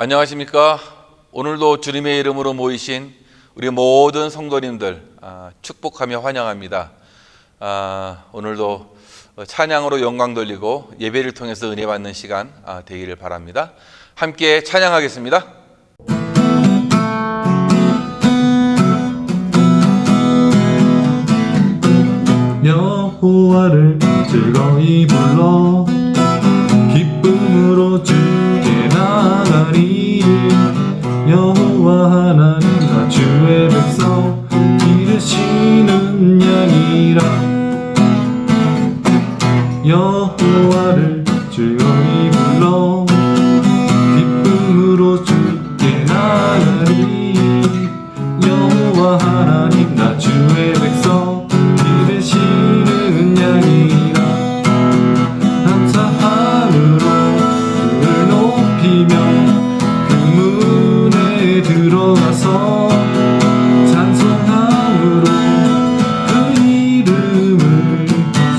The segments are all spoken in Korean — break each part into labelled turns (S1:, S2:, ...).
S1: 안녕하십니까. 오늘도 주님의 이름으로 모이신 우리 모든 성도님들 축복하며 환영합니다. 오늘도 찬양으로 영광 돌리고 예배를 통해서 은혜 받는 시간 되기를 바랍니다. 함께 찬양하겠습니다.
S2: 여호와를 즐거이 불러 기쁨으로 주께 나가리. 여호와 하나님 나 주의 백성 기르시는 양이라. 여호와를 즐거이 불러 기쁨으로 주께 나가리. 여호와 하나님 나 주의 백성 기르시는 양이라. 감사함으로 주를 높이며 그 문에 들어가서 찬송함으로 그 이름을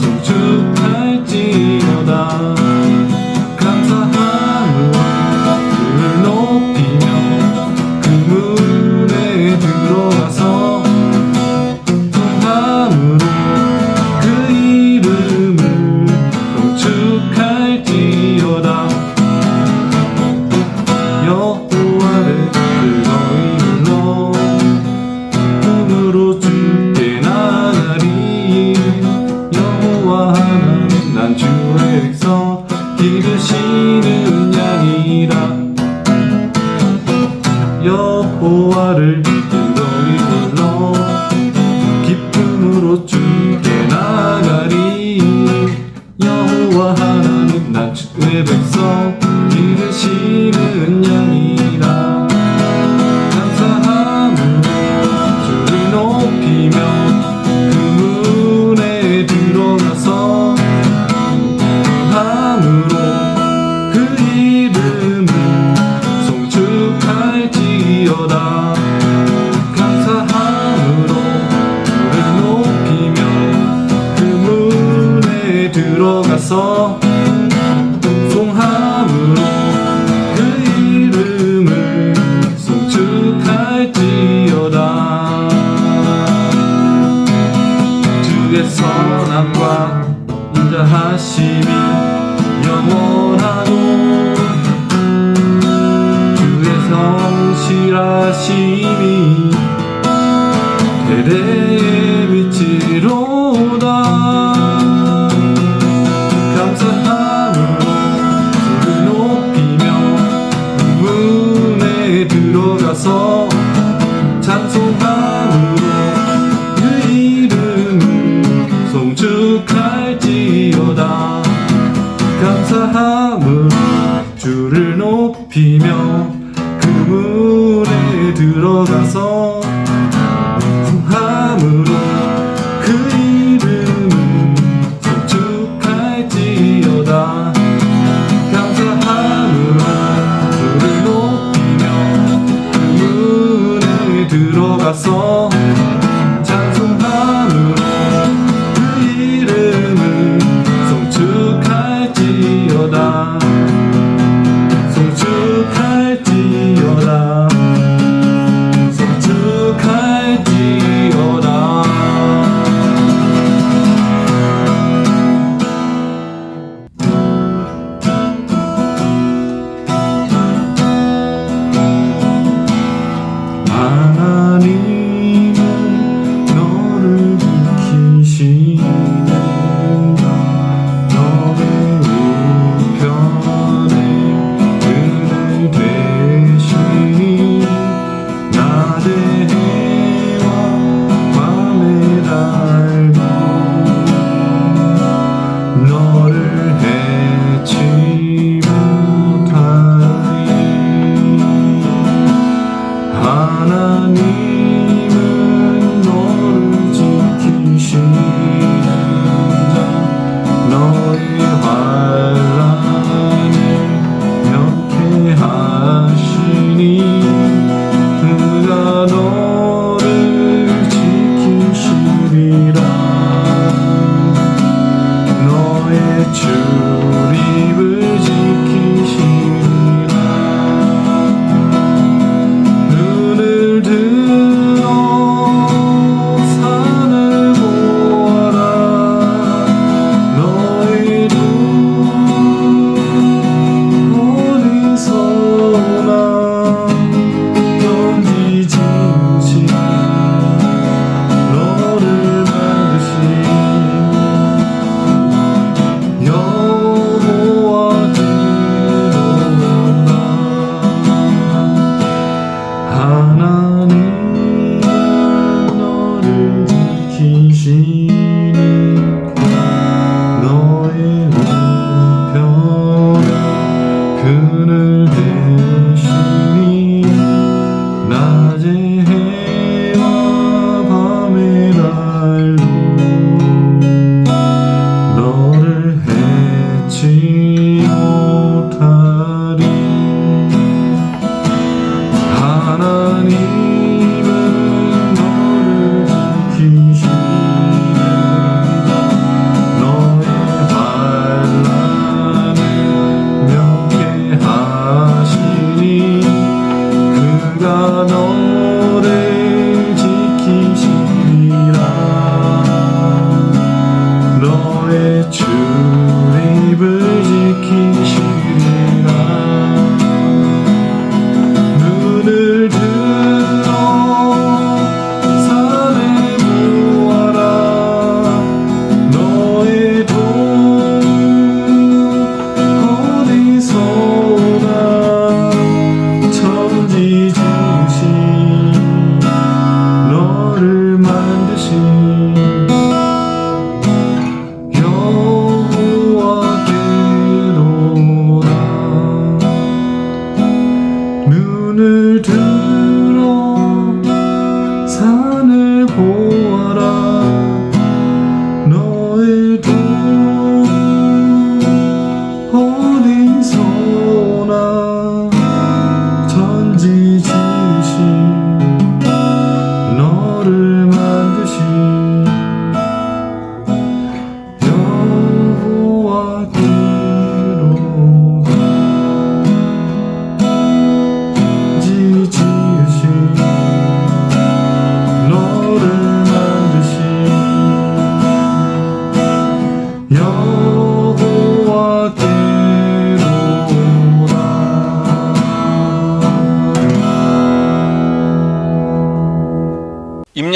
S2: 송축할지어다. 감사함으로 주를 높이며 그 문에 들어가서 찬송함으로 그 이름을 송축할지어다. 여호와를 즐거이 불러 기쁨으로 주께 나가리. 여호와 하나님 난 주의 백성 기르시는 양이라. 여호와를 즐거이 불러 기쁨으로 주께 나가리. 여호와 하나님 난 주의 백성 기르시는 양이라. 감사함으로 주를 높이며 그 문에 들어가서 함으로 그 이름을 송축할지어다. 감사함으로 주를 높이며 그 문에 들어가서 송함으로 그 이름을 송축할지어다. 주의 선함과 인자하심이 영원하고 주의 성실하심이 대대에 미치로다. 감사함으로 주를 높이며 그 문에 들어가서 찬송함으로 그 이름을 송축할지어다. 감사함으로 주를 높이며 그 문에 들어가서 찬송함으로 그 이름을 송축할지어다. 감사함으로 주를 높이며 그 문에 들어가서 찬송함으로 그 이름을 송축할지어다. 송축할지어다. 송축할지어다. 하나님은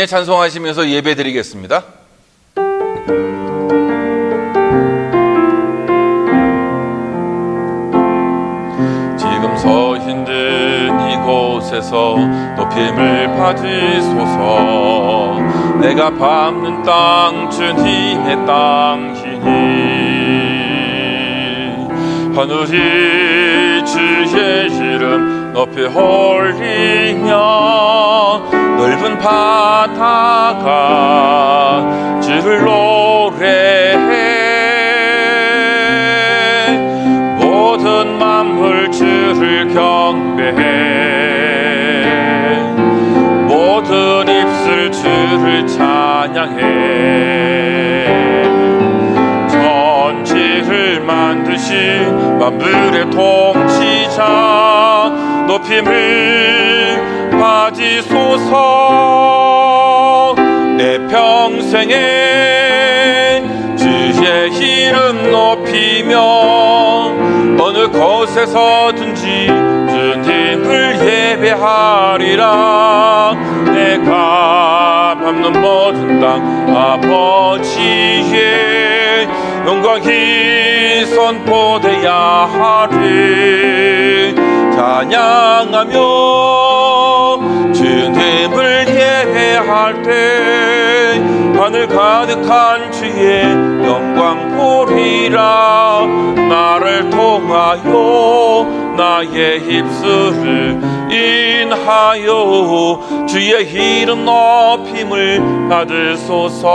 S1: 함께 찬송하시면서 예배 드리겠습니다. 지금 서 있는 이곳에서 높임을 받으소서. 내가 밟는 땅 주님의 땅이니 하늘이 주의 이름 높이 올리며 넓은 바다가 주를 노래해. 모든 만물 주를 경배해. 모든 입술 주를 찬양해. 천지를 만드신 만물의 통치자 높임을 받으소서. 내 평생에 주의 이름 높이며 어느 곳에서든지 주님을 예배하리라. 내가 밟는 모든 땅 아버지의 영광이 선포되야 하리. 찬양하며 주님을 예배할 때 하늘 가득한 주의 영광 보리라. 나를 통하여 나의 입술을 인하여 주의 이름 높임을 받으소서.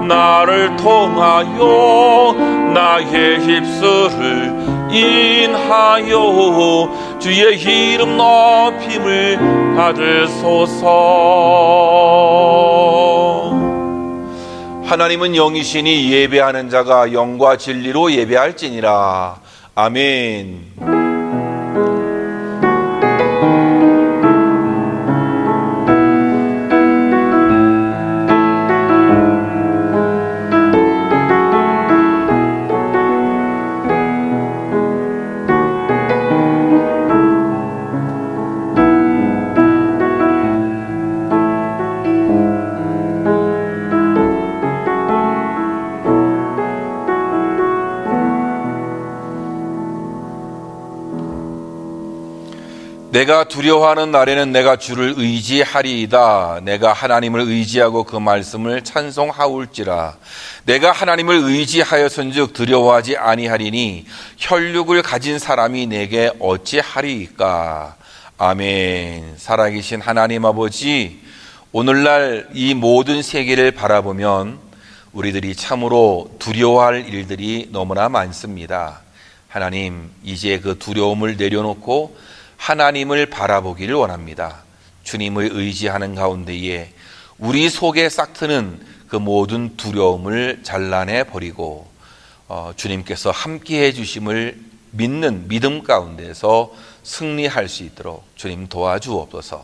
S1: 나를 통하여 나의 입술을 인하여 주의 이름 높임을 받으소서. 하나님은 영이시니 예배하는 자가 영과 진리로 예배할지니라. 아멘. 내가 두려워하는 날에는 내가 주를 의지하리이다. 내가 하나님을 의지하고 그 말씀을 찬송하올지라. 내가 하나님을 의지하여선즉 두려워하지 아니하리니 혈육을 가진 사람이 내게 어찌하리이까. 아멘. 살아계신 하나님 아버지, 오늘날 이 모든 세계를 바라보면 우리들이 참으로 두려워할 일들이 너무나 많습니다. 하나님, 이제 그 두려움을 내려놓고 하나님을 바라보기를 원합니다. 주님을 의지하는 가운데에 우리 속에 싹트는 그 모든 두려움을 잘라내 버리고 주님께서 함께해 주심을 믿는 믿음 가운데서 승리할 수 있도록 주님 도와주옵소서.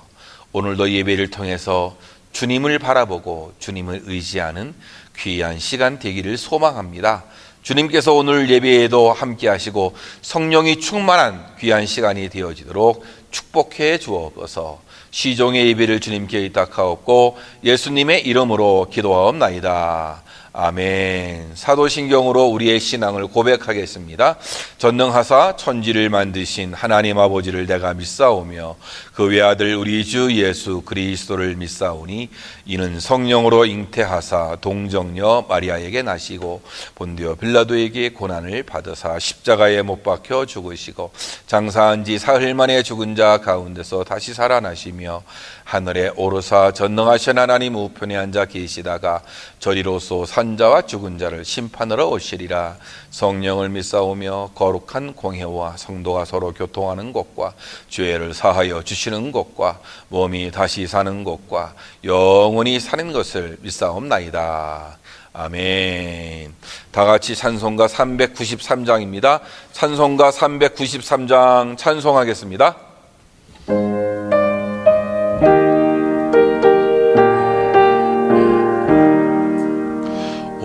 S1: 오늘도 예배를 통해서 주님을 바라보고 주님을 의지하는 귀한 시간 되기를 소망합니다. 주님께서 오늘 예배에도 함께 하시고 성령이 충만한 귀한 시간이 되어지도록 축복해 주옵소서. 시종의 예배를 주님께 의탁하옵고 예수님의 이름으로 기도하옵나이다. 아멘. 사도신경으로 우리의 신앙을 고백하겠습니다. 전능하사 천지를 만드신 하나님 아버지를 내가 믿사오며 그 외아들 우리 주 예수 그리스도를 믿사오니 이는 성령으로 잉태하사 동정녀 마리아에게 나시고 본디오 빌라도에게 고난을 받으사 십자가에 못 박혀 죽으시고 장사한 지 사흘 만에 죽은 자 가운데서 다시 살아나시며 하늘에 오르사 전능하신 하나님 우편에 앉아 계시다가 저리로서 산자와 죽은 자를 심판하러 오시리라. 성령을 믿사오며 거룩한 공회와 성도가 서로 교통하는 것과 죄를 사하여 주시는 것과 몸이 다시 사는 것과 영원히 사는 것을 믿사옵나이다. 아멘. 다 같이 찬송가 393장입니다. 찬송가 393장 찬송하겠습니다.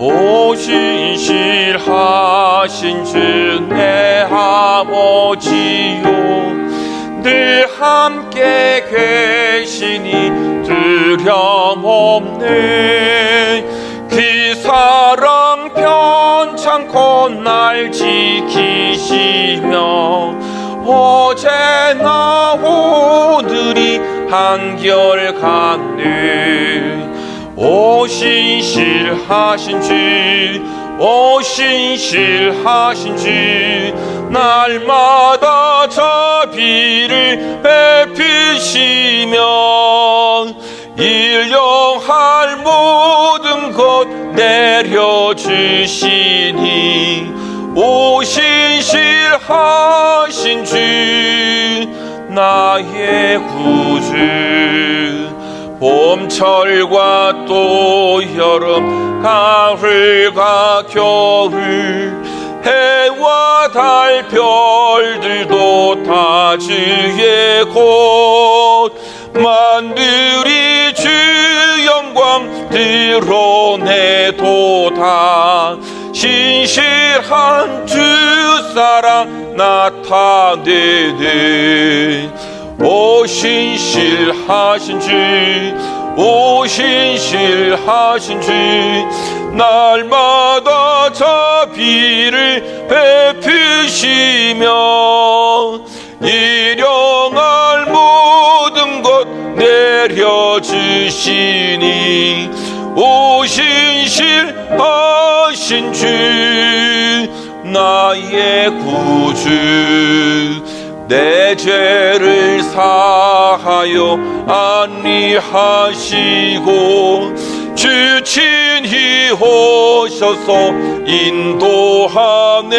S1: 오 신실하신 주 내 아버지요 늘 함께 계시니 두려움없네. 그 사랑 편찮고 날 지키시며 어제나 오늘이 한결같네. 오 신실하신 주, 오 신실하신 주, 날마다 자비를 베푸시며 일용할 모든 것 내려주시니 오 신실하신 주, 나의 구주. 봄철과 또 여름, 가을과 겨울, 해와 달 별들도 다 주의 곧 만들이 주 영광 드러내도다. 신실한 주 사랑 나타내네. 오 신실하신 주, 오 신실하신 주, 날마다 자비를 베푸시며 일용할 모든 것 내려주시니 오 신실하신 주, 나의 구주. 내 죄를 사하여 안리하시고 주 친히 오셔서 인도하네.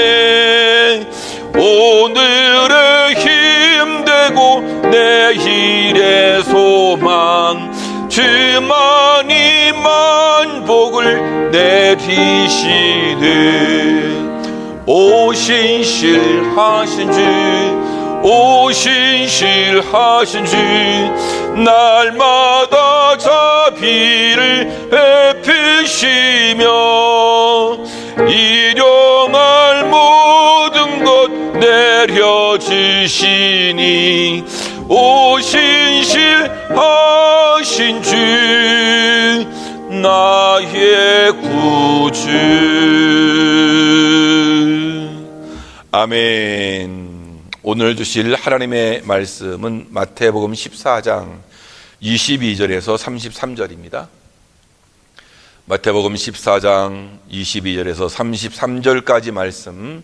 S1: 오늘의 힘되고 내일의 소망, 주만이 만복을 내리시네. 오 신실하신 주, 오 신실하신 주, 날마다 자비를 베푸시며 일용할 모든 것 내려주시니 오 신실하신 주, 나의 구주. 아멘. 오늘 주실 하나님의 말씀은 마태복음 14장 22절에서 33절입니다. 마태복음 14장 22절에서 33절까지 말씀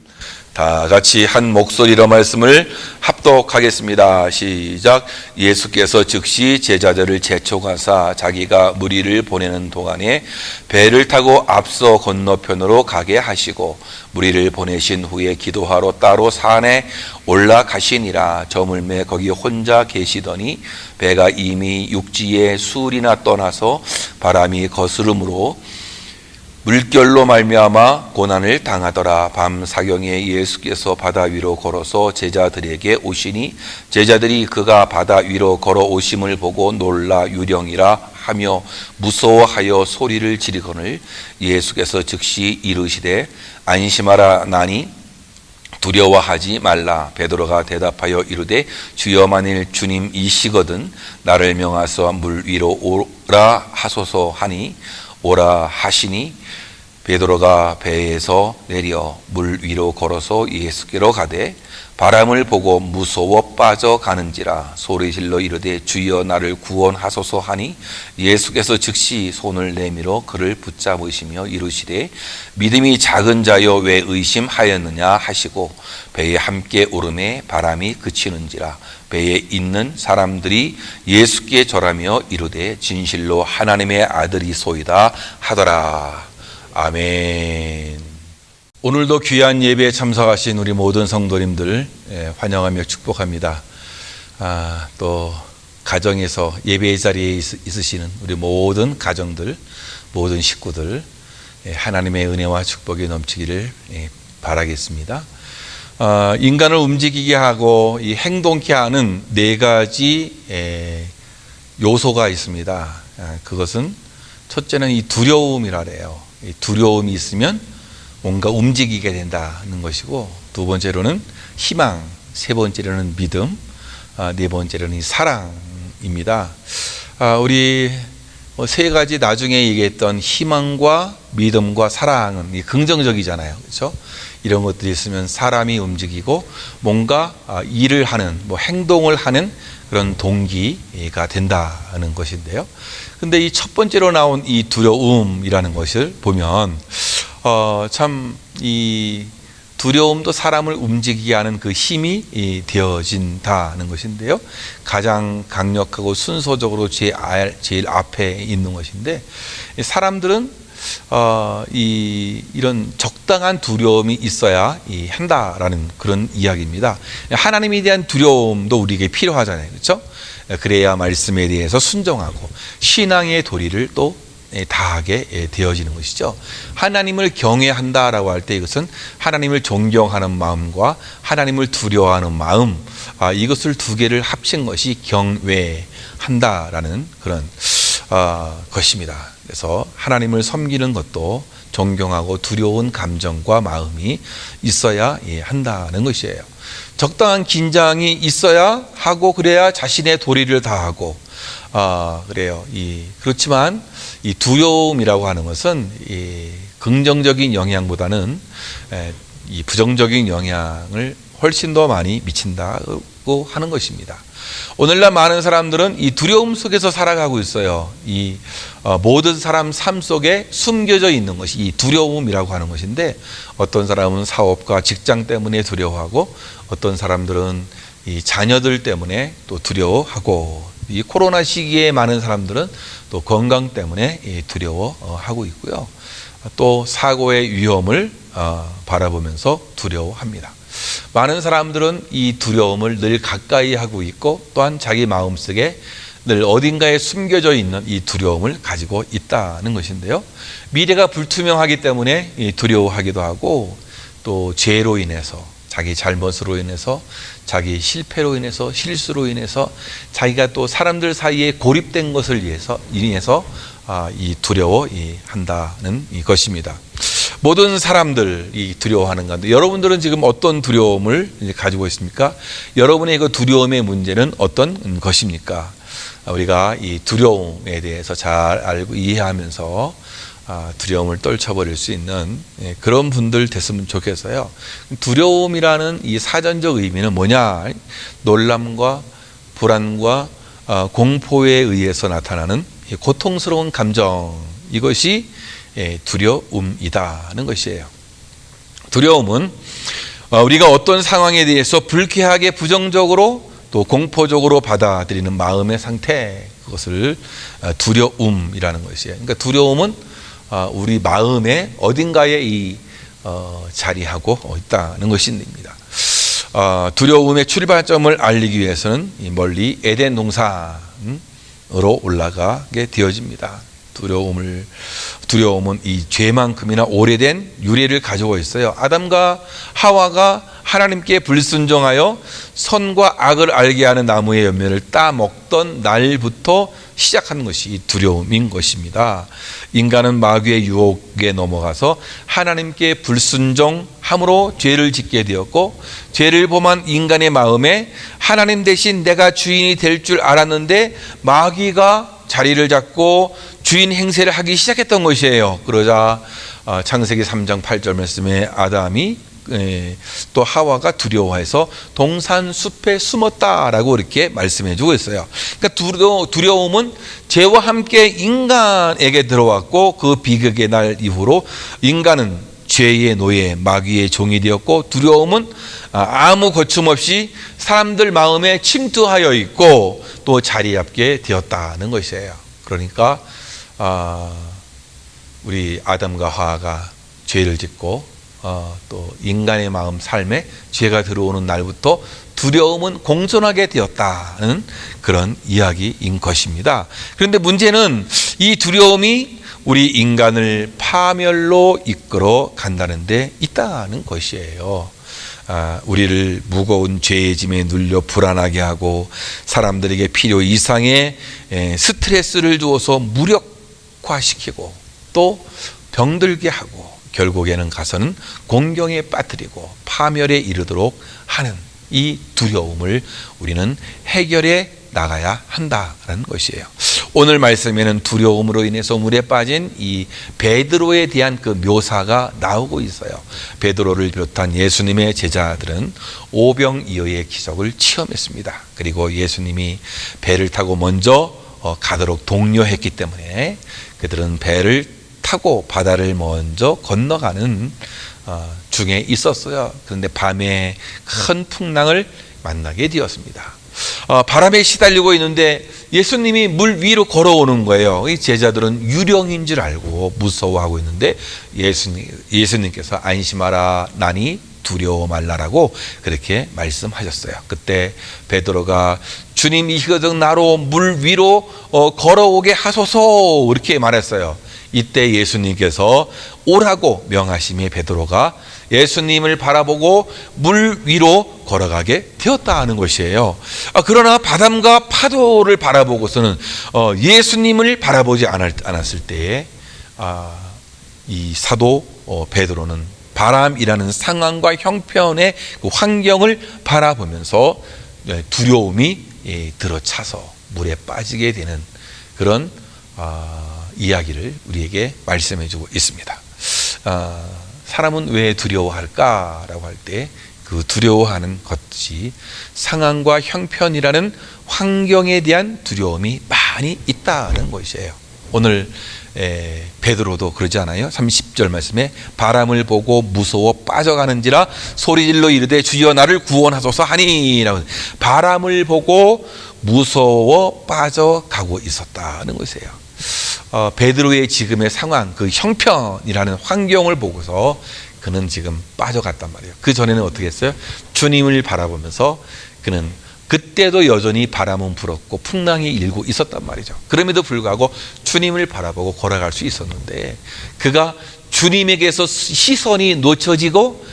S1: 다 같이 한 목소리로 말씀을 합독하겠습니다. 시작. 예수께서 즉시 제자들을 재촉하사 자기가 무리를 보내는 동안에 배를 타고 앞서 건너편으로 가게 하시고 무리를 보내신 후에 기도하러 따로 산에 올라가시니라. 저물매 거기 혼자 계시더니 배가 이미 육지에 수울이나 떠나서 바람이 거스름으로 물결로 말미암아 고난을 당하더라. 밤 사경에 예수께서 바다 위로 걸어서 제자들에게 오시니 제자들이 그가 바다 위로 걸어오심을 보고 놀라 유령이라 하며 무서워하여 소리를 지르거늘 예수께서 즉시 이르시되 안심하라 나니 두려워하지 말라. 베드로가 대답하여 이르되 주여 만일 주님이시거든 나를 명하사 물 위로 오라 하소서 하니 오라 하시니 베드로가 배에서 내려 물 위로 걸어서 예수께로 가되 바람을 보고 무서워 빠져가는지라 소리질러 이르되 주여 나를 구원하소서 하니 예수께서 즉시 손을 내밀어 그를 붙잡으시며 이르시되 믿음이 작은 자여 왜 의심하였느냐 하시고 배에 함께 오르매 바람이 그치는지라 배에 있는 사람들이 예수께 절하며 이르되 진실로 하나님의 아들이소이다 하더라. 아멘. 오늘도 귀한 예배에 참석하신 우리 모든 성도님들 환영하며 축복합니다. 또 가정에서 예배의 자리에 있으시는 우리 모든 가정들, 모든 식구들 하나님의 은혜와 축복이 넘치기를 바라겠습니다. 인간을 움직이게 하고 이 행동케 하는 네 가지 요소가 있습니다. 그것은 첫째는 이 두려움이라 그래요. 이 두려움이 있으면 뭔가 움직이게 된다는 것이고, 두 번째로는 희망, 세 번째로는 믿음, 네 번째로는 사랑입니다. 우리 세 가지 나중에 얘기했던 희망과 믿음과 사랑은 긍정적이잖아요. 그렇죠? 이런 것들이 있으면 사람이 움직이고 뭔가 일을 하는, 행동을 하는 그런 동기가 된다는 것인데요. 근데 이 첫 번째로 나온 이 두려움이라는 것을 보면 참 이 두려움도 사람을 움직이게 하는 그 힘이 되어진다는 것인데요. 가장 강력하고 순서적으로 제일 앞에 있는 것인데, 사람들은 이런 적당한 두려움이 있어야 한다라는 그런 이야기입니다. 하나님에 대한 두려움도 우리에게 필요하잖아요. 그렇죠? 그래야 말씀에 대해서 순종하고 신앙의 도리를 또 다하게 되어지는 것이죠. 하나님을 경외한다라고 할 때 이것은 하나님을 존경하는 마음과 하나님을 두려워하는 마음, 이것을 두 개를 합친 것이 경외한다라는 그런 것입니다. 그래서 하나님을 섬기는 것도 존경하고 두려운 감정과 마음이 있어야 한다는 것이에요. 적당한 긴장이 있어야 하고, 그래야 자신의 도리를 다하고, 그래요. 그렇지만 이 두려움이라고 하는 것은 긍정적인 영향보다는 이 부정적인 영향을 훨씬 더 많이 미친다고 하는 것입니다. 오늘날 많은 사람들은 이 두려움 속에서 살아가고 있어요. 모든 사람 삶 속에 숨겨져 있는 것이 이 두려움이라고 하는 것인데, 어떤 사람은 사업과 직장 때문에 두려워하고, 어떤 사람들은 이 자녀들 때문에 또 두려워하고, 이 코로나 시기에 많은 사람들은 또 건강 때문에 두려워하고 있고요. 또 사고의 위험을 바라보면서 두려워합니다. 많은 사람들은 이 두려움을 늘 가까이 하고 있고, 또한 자기 마음속에 늘 어딘가에 숨겨져 있는 이 두려움을 가지고 있다는 것인데요. 미래가 불투명하기 때문에 두려워하기도 하고, 또 죄로 인해서, 자기 잘못으로 인해서, 자기 실패로 인해서, 실수로 인해서, 자기가 또 사람들 사이에 고립된 것을 인해서 이 두려워한다는 것입니다. 모든 사람들이 두려워하는 건데, 여러분들은 지금 어떤 두려움을 가지고 있습니까? 여러분의 그 두려움의 문제는 어떤 것입니까? 우리가 이 두려움에 대해서 잘 알고 이해하면서 두려움을 떨쳐버릴 수 있는 그런 분들 됐으면 좋겠어요. 두려움이라는 이 사전적 의미는 뭐냐? 놀람과 불안과 공포에 의해서 나타나는 고통스러운 감정, 이것이 두려움이다는 것이에요. 두려움은 우리가 어떤 상황에 대해서 불쾌하게, 부정적으로 또 공포적으로 받아들이는 마음의 상태, 그것을 두려움이라는 것이에요. 그러니까 두려움은 우리 마음의 어딘가에 자리하고 있다는 것입니다. 두려움의 출발점을 알리기 위해서는 멀리 에덴 동산으로 올라가게 되어집니다. 두려움은 이 죄만큼이나 오래된 유래를 가지고 있어요. 아담과 하와가 하나님께 불순종하여 선과 악을 알게 하는 나무의 열매를 따먹던 날부터 시작하는 것이 이 두려움인 것입니다. 인간은 마귀의 유혹에 넘어가서 하나님께 불순종함으로 죄를 짓게 되었고, 죄를 범한 인간의 마음에 하나님 대신 내가 주인이 될 줄 알았는데 마귀가 자리를 잡고 주인 행세를 하기 시작했던 것이에요. 그러자 창세기 3장 8절 말씀에 아담이 또 하와가 두려워해서 동산 숲에 숨었다라고 이렇게 말씀해 주고 있어요. 그러니까 두려움은 죄와 함께 인간에게 들어왔고, 그 비극의 날 이후로 인간은 죄의 노예, 마귀의 종이 되었고, 두려움은 아무 거침없이 사람들 마음에 침투하여 있고 또 자리 잡게 되었다는 것이에요. 그러니까 우리 아담과 하와가 죄를 짓고 또 인간의 마음, 삶에 죄가 들어오는 날부터 두려움은 공존하게 되었다는 그런 이야기인 것입니다. 그런데 문제는 이 두려움이 우리 인간을 파멸로 이끌어 간다는 데 있다는 것이에요. 우리를 무거운 죄의 짐에 눌려 불안하게 하고, 사람들에게 필요 이상의 스트레스를 주어서 무력화시키고, 또 병들게 하고, 결국에는 가서는 공경에 빠뜨리고 파멸에 이르도록 하는 이 두려움을 우리는 해결해 나가야 한다는 것이에요. 오늘 말씀에는 두려움으로 인해서 물에 빠진 이 베드로에 대한 그 묘사가 나오고 있어요. 베드로를 비롯한 예수님의 제자들은 오병이어의 기적을 체험했습니다. 그리고 예수님이 배를 타고 먼저 가도록 독려했기 때문에 그들은 배를 타고 바다를 먼저 건너가는 중에 있었어요. 그런데 밤에 큰 풍랑을 만나게 되었습니다. 바람에 시달리고 있는데 예수님이 물 위로 걸어오는 거예요. 이 제자들은 유령인 줄 알고 무서워하고 있는데 예수님께서 안심하라, 나니 두려워 말라라고 그렇게 말씀하셨어요. 그때 베드로가 주님, 이거든 나로 물 위로 걸어오게 하소서 이렇게 말했어요. 이때 예수님께서 오라고 명하심에 베드로가 예수님을 바라보고 물 위로 걸어가게 되었다 하는 것이에요. 그러나 바람과 파도를 바라보고서는 예수님을 바라보지 않았을 때에 이 사도 베드로는 바람이라는 상황과 형편의 그 환경을 바라보면서 두려움이 들어차서 물에 빠지게 되는 그런 이야기를 우리에게 말씀해 주고 있습니다. 사람은 왜 두려워할까라고 할 때 그 두려워하는 것이 상황과 형편이라는 환경에 대한 두려움이 많이 있다는 것이에요. 오늘 베드로도 그러지 않아요? 30절 말씀에 바람을 보고 무서워 빠져가는지라 소리질러 이르되 주여 나를 구원하소서 하니라고. 바람을 보고 무서워 빠져가고 있었다는 것이에요. 베드로의 지금의 상황, 그 형편이라는 환경을 보고서 그는 지금 빠져갔단 말이에요. 그 전에는 어떻게 했어요? 주님을 바라보면서 그는 그때도 여전히 바람은 불었고 풍랑이 일고 있었단 말이죠. 그럼에도 불구하고 주님을 바라보고 걸어갈 수 있었는데 그가 주님에게서 시선이 놓쳐지고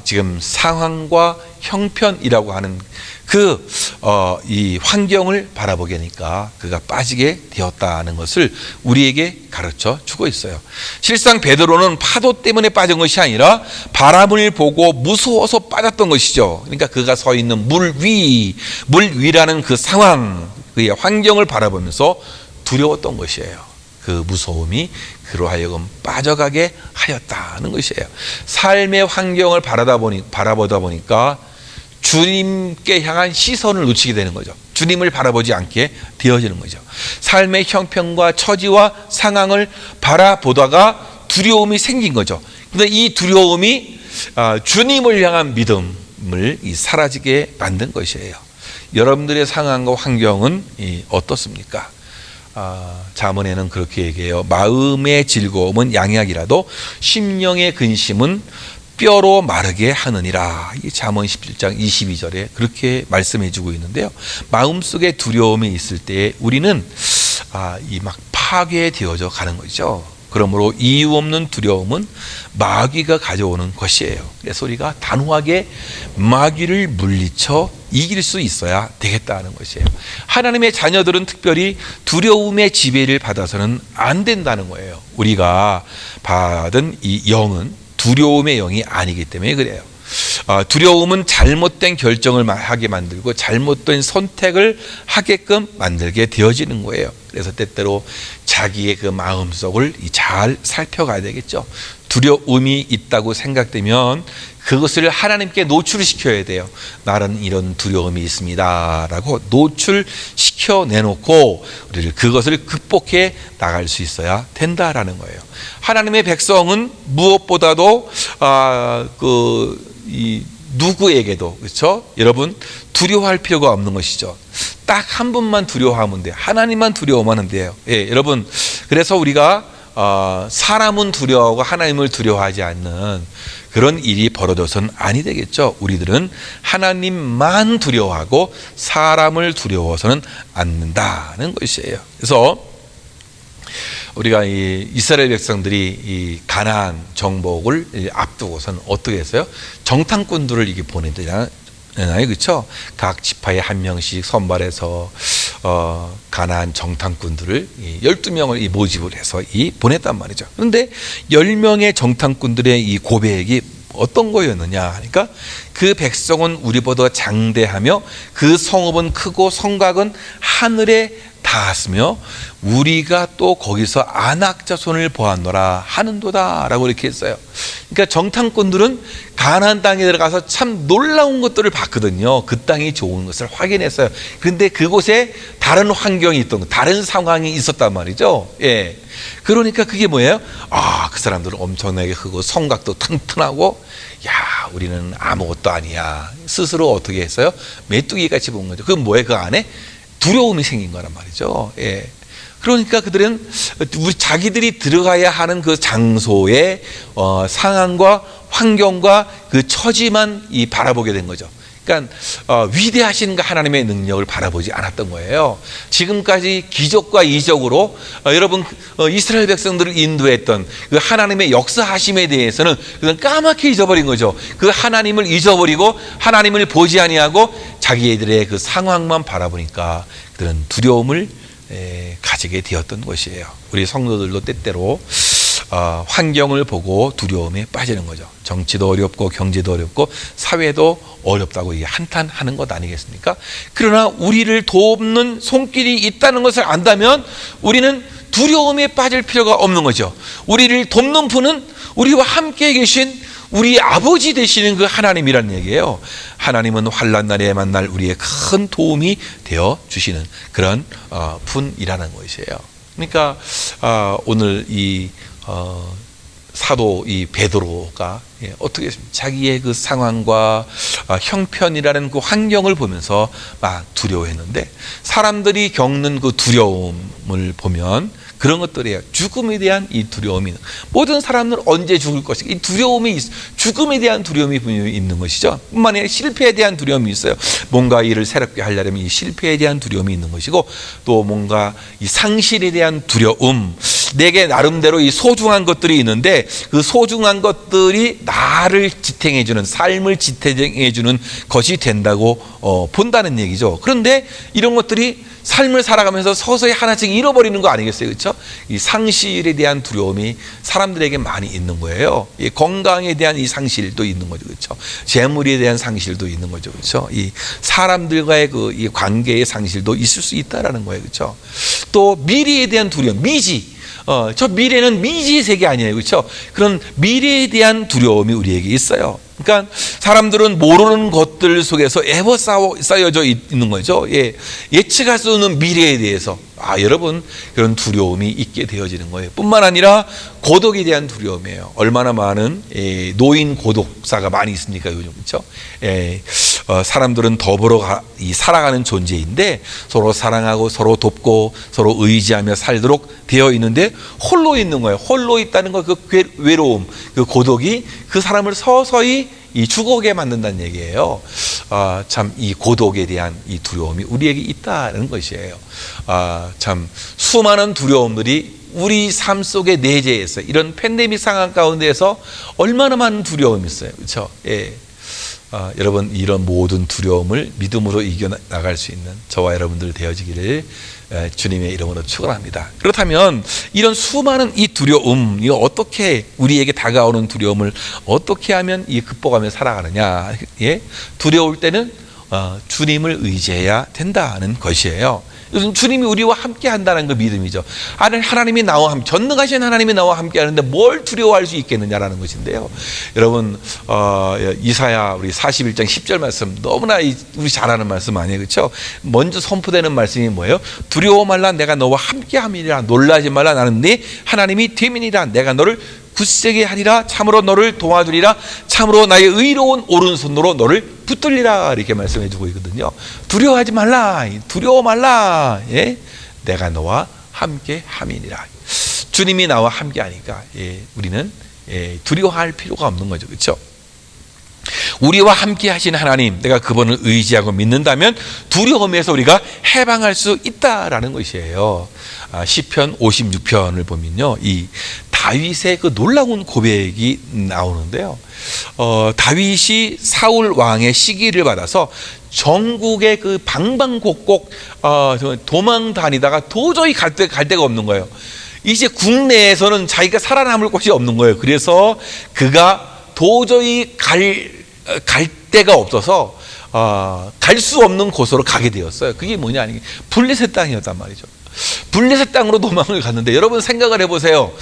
S1: 지금 상황과 형편이라고 하는 이 환경을 바라보게 하니까 그가 빠지게 되었다는 것을 우리에게 가르쳐 주고 있어요. 실상 베드로는 파도 때문에 빠진 것이 아니라 바람을 보고 무서워서 빠졌던 것이죠. 그러니까 그가 서 있는 물 위라는 그 상황, 그의 환경을 바라보면서 두려웠던 것이에요. 그 무서움이 그로 하여금 빠져가게 하였다는 것이에요. 삶의 환경을 바라보다 보니까 주님께 향한 시선을 놓치게 되는 거죠. 주님을 바라보지 않게 되어지는 거죠. 삶의 형편과 처지와 상황을 바라보다가 두려움이 생긴 거죠. 그런데 이 두려움이 주님을 향한 믿음을 사라지게 만든 것이에요. 여러분들의 상황과 환경은 어떻습니까? 잠언에는 그렇게 얘기해요. 마음의 즐거움은 양약이라도 심령의 근심은 뼈로 마르게 하느니라. 이 잠언 17장 22절에 그렇게 말씀해 주고 있는데요. 마음속에 두려움이 있을 때 우리는 막 파괴되어져 가는 거죠. 그러므로 이유 없는 두려움은 마귀가 가져오는 것이에요. 그래서 우리가 단호하게 마귀를 물리쳐 이길 수 있어야 되겠다는 것이에요. 하나님의 자녀들은 특별히 두려움의 지배를 받아서는 안 된다는 거예요. 우리가 받은 이 영은 두려움의 영이 아니기 때문에 그래요. 두려움은 잘못된 결정을 하게 만들고 잘못된 선택을 하게끔 만들게 되어지는 거예요. 그래서 때때로 자기의 그 마음속을 잘 살펴가야 되겠죠. 두려움이 있다고 생각되면 그것을 하나님께 노출시켜야 돼요. 나는 이런 두려움이 있습니다 라고 노출시켜 내놓고 우리를 그것을 극복해 나갈 수 있어야 된다라는 거예요. 하나님의 백성은 무엇보다도 누구에게도, 그렇죠? 여러분, 두려워할 필요가 없는 것이죠. 딱 한 분만 두려워하면 돼요. 하나님만 두려워하면 돼요. 여러분, 그래서 우리가 사람은 두려워하고 하나님을 두려워하지 않는 그런 일이 벌어져서는 아니 되겠죠. 우리들은 하나님만 두려워하고 사람을 두려워서는 않는다는 것이에요. 그래서 우리가 이스라엘 백성들이 이 가나안 정복을 앞두고서는 어떻게 했어요? 정탐꾼들을 이게 보내잖아요, 그렇죠? 각 지파에 한 명씩 선발해서 가나안 정탐꾼들을 12명을 모집을 해서 보냈단 말이죠. 그런데 10명의 정탐꾼들의 이 고백이 어떤 거였느냐 하니까 그 백성은 우리보다 장대하며 그 성읍은 크고 성곽은 하늘에 닿았으며 우리가 또 거기서 안악자손을 보았노라 하는도다라고 이렇게 했어요. 그러니까 정탐꾼들은 가나안 땅에 들어가서 참 놀라운 것들을 봤거든요. 그 땅이 좋은 것을 확인했어요. 그런데 그곳에 다른 환경이 있던, 다른 상황이 있었단 말이죠. 예. 그러니까 그게 뭐예요? 그 사람들은 엄청나게 크고 성곽도 튼튼하고, 야, 우리는 아무것도 아니야. 스스로 어떻게 했어요? 메뚜기 같이 본 거죠. 그건 뭐예요? 그 안에 두려움이 생긴 거란 말이죠. 예. 그러니까 그들은 자기들이 들어가야 하는 그 장소의 상황과 환경과 그 처지만 바라보게 된 거죠. 그러니까 위대하신 그 하나님의 능력을 바라보지 않았던 거예요. 지금까지 기적과 이적으로 여러분 이스라엘 백성들을 인도했던 그 하나님의 역사하심에 대해서는 그냥 까맣게 잊어버린 거죠. 그 하나님을 잊어버리고 하나님을 보지 아니하고 자기들의 그 상황만 바라보니까 그들은 두려움을 가지게 되었던 것이에요. 우리 성도들도 때때로 환경을 보고 두려움에 빠지는 거죠. 정치도 어렵고 경제도 어렵고 사회도 어렵다고 이게 한탄하는 것 아니겠습니까? 그러나 우리를 돕는 손길이 있다는 것을 안다면 우리는 두려움에 빠질 필요가 없는 거죠. 우리를 돕는 분은 우리와 함께 계신 우리 아버지 되시는 그 하나님이라는 얘기예요. 하나님은 환난 날에 만날 우리의 큰 도움이 되어 주시는 그런 분이라는 것이에요. 그러니까 오늘 이 사도 이 베드로가 어떻게 했습니까? 자기의 그 상황과 형편이라는 그 환경을 보면서 막 두려워했는데, 사람들이 겪는 그 두려움을 보면 그런 것들이에요. 죽음에 대한 이 두려움이, 모든 사람들은 언제 죽을 것인가, 이 두려움이 죽음에 대한 두려움이 분명히 있는 것이죠. 뿐만 아니라 실패에 대한 두려움이 있어요. 뭔가 일을 새롭게 하려면 이 실패에 대한 두려움이 있는 것이고, 또 뭔가 이 상실에 대한 두려움, 내게 나름대로 이 소중한 것들이 있는데 그 소중한 것들이 나를 지탱해주는, 삶을 지탱해주는 것이 된다고 본다는 얘기죠. 그런데 이런 것들이 삶을 살아가면서 서서히 하나씩 잃어버리는 거 아니겠어요? 그렇죠? 이 상실에 대한 두려움이 사람들에게 많이 있는 거예요. 이 건강에 대한 이 상실도 있는 거죠. 그렇죠? 재물에 대한 상실도 있는 거죠. 그렇죠? 이 사람들과의 이 관계의 상실도 있을 수 있다라는 거예요. 그렇죠? 또 미래에 대한 두려움, 미지. 저 미래는 미지의 세계 아니에요. 그렇죠? 그런 미래에 대한 두려움이 우리에게 있어요. 그러니까 사람들은 모르는 것들 속에서 쌓여져 있는 거죠. 예측할 수 없는 미래에 대해서 여러분 그런 두려움이 있게 되어지는 거예요. 뿐만 아니라 고독에 대한 두려움이에요. 얼마나 많은 노인 고독사가 많이 있습니까 요즘. 그렇죠? 사람들은 더불어 살아가는 존재인데 서로 사랑하고 서로 돕고 서로 의지하며 살도록 되어 있는데 홀로 있는 거예요. 홀로 있다는 거, 그 외로움, 그 고독이 그 사람을 서서히 죽어게 만든다는 얘기예요. 참 이 고독에 대한 이 두려움이 우리에게 있다는 것이에요. 참 수많은 두려움들이 우리 삶 속에 내재해 있어요. 이런 팬데믹 상황 가운데에서 얼마나 많은 두려움이 있어요. 그렇죠? 여러분 이런 모든 두려움을 믿음으로 이겨나갈 수 있는 저와 여러분들 되어지기를 주님의 이름으로 축원합니다. 그렇다면 이런 수많은 이 두려움, 이거 어떻게 우리에게 다가오는 두려움을 어떻게 하면 극복하며 살아가느냐? 두려울 때는 주님을 의지해야 된다는 것이에요. 요즘 주님이 우리와 함께 한다는 그 믿음이죠. 하나님이 나와 함께, 전능하신 하나님이 나와 함께 하는데 뭘 두려워할 수 있겠느냐라는 것인데요. 여러분 이사야 우리 41장 10절 말씀 너무나 우리 잘 아는 말씀 아니에요. 그렇죠? 먼저 선포되는 말씀이 뭐예요? 두려워 말라, 내가 너와 함께 함이라. 놀라지 말라, 나는 네 하나님이 됨이니라. 내가 너를 굳세게 하리라. 참으로 너를 도와주리라. 참으로 나의 의로운 오른손으로 너를 붙들리라. 이렇게 말씀해 주고 있거든요. 두려워하지 말라, 두려워 말라. 내가 너와 함께 함이니라. 주님이 나와 함께 하니까 우리는 두려워할 필요가 없는 거죠. 그렇죠? 우리와 함께 하신 하나님, 내가 그분을 의지하고 믿는다면 두려움에서 우리가 해방할 수 있다라는 것이에요. 시편 56편을 보면요, 이 다윗의 그 놀라운 고백이 나오는데요. 다윗이 사울 왕의 시기를 받아서 전국의 그 방방곡곡 도망 다니다가 도저히 갈 데가 없는 거예요. 이제 국내에서는 자기가 살아남을 곳이 없는 거예요. 그래서 그가 도저히 갈 데가 없어서 갈 수 없는 곳으로 가게 되었어요. 그게 뭐냐 아니 블레셋 땅이었단 말이죠. 블레셋 땅으로 도망을 갔는데 여러분 생각을 해보세요.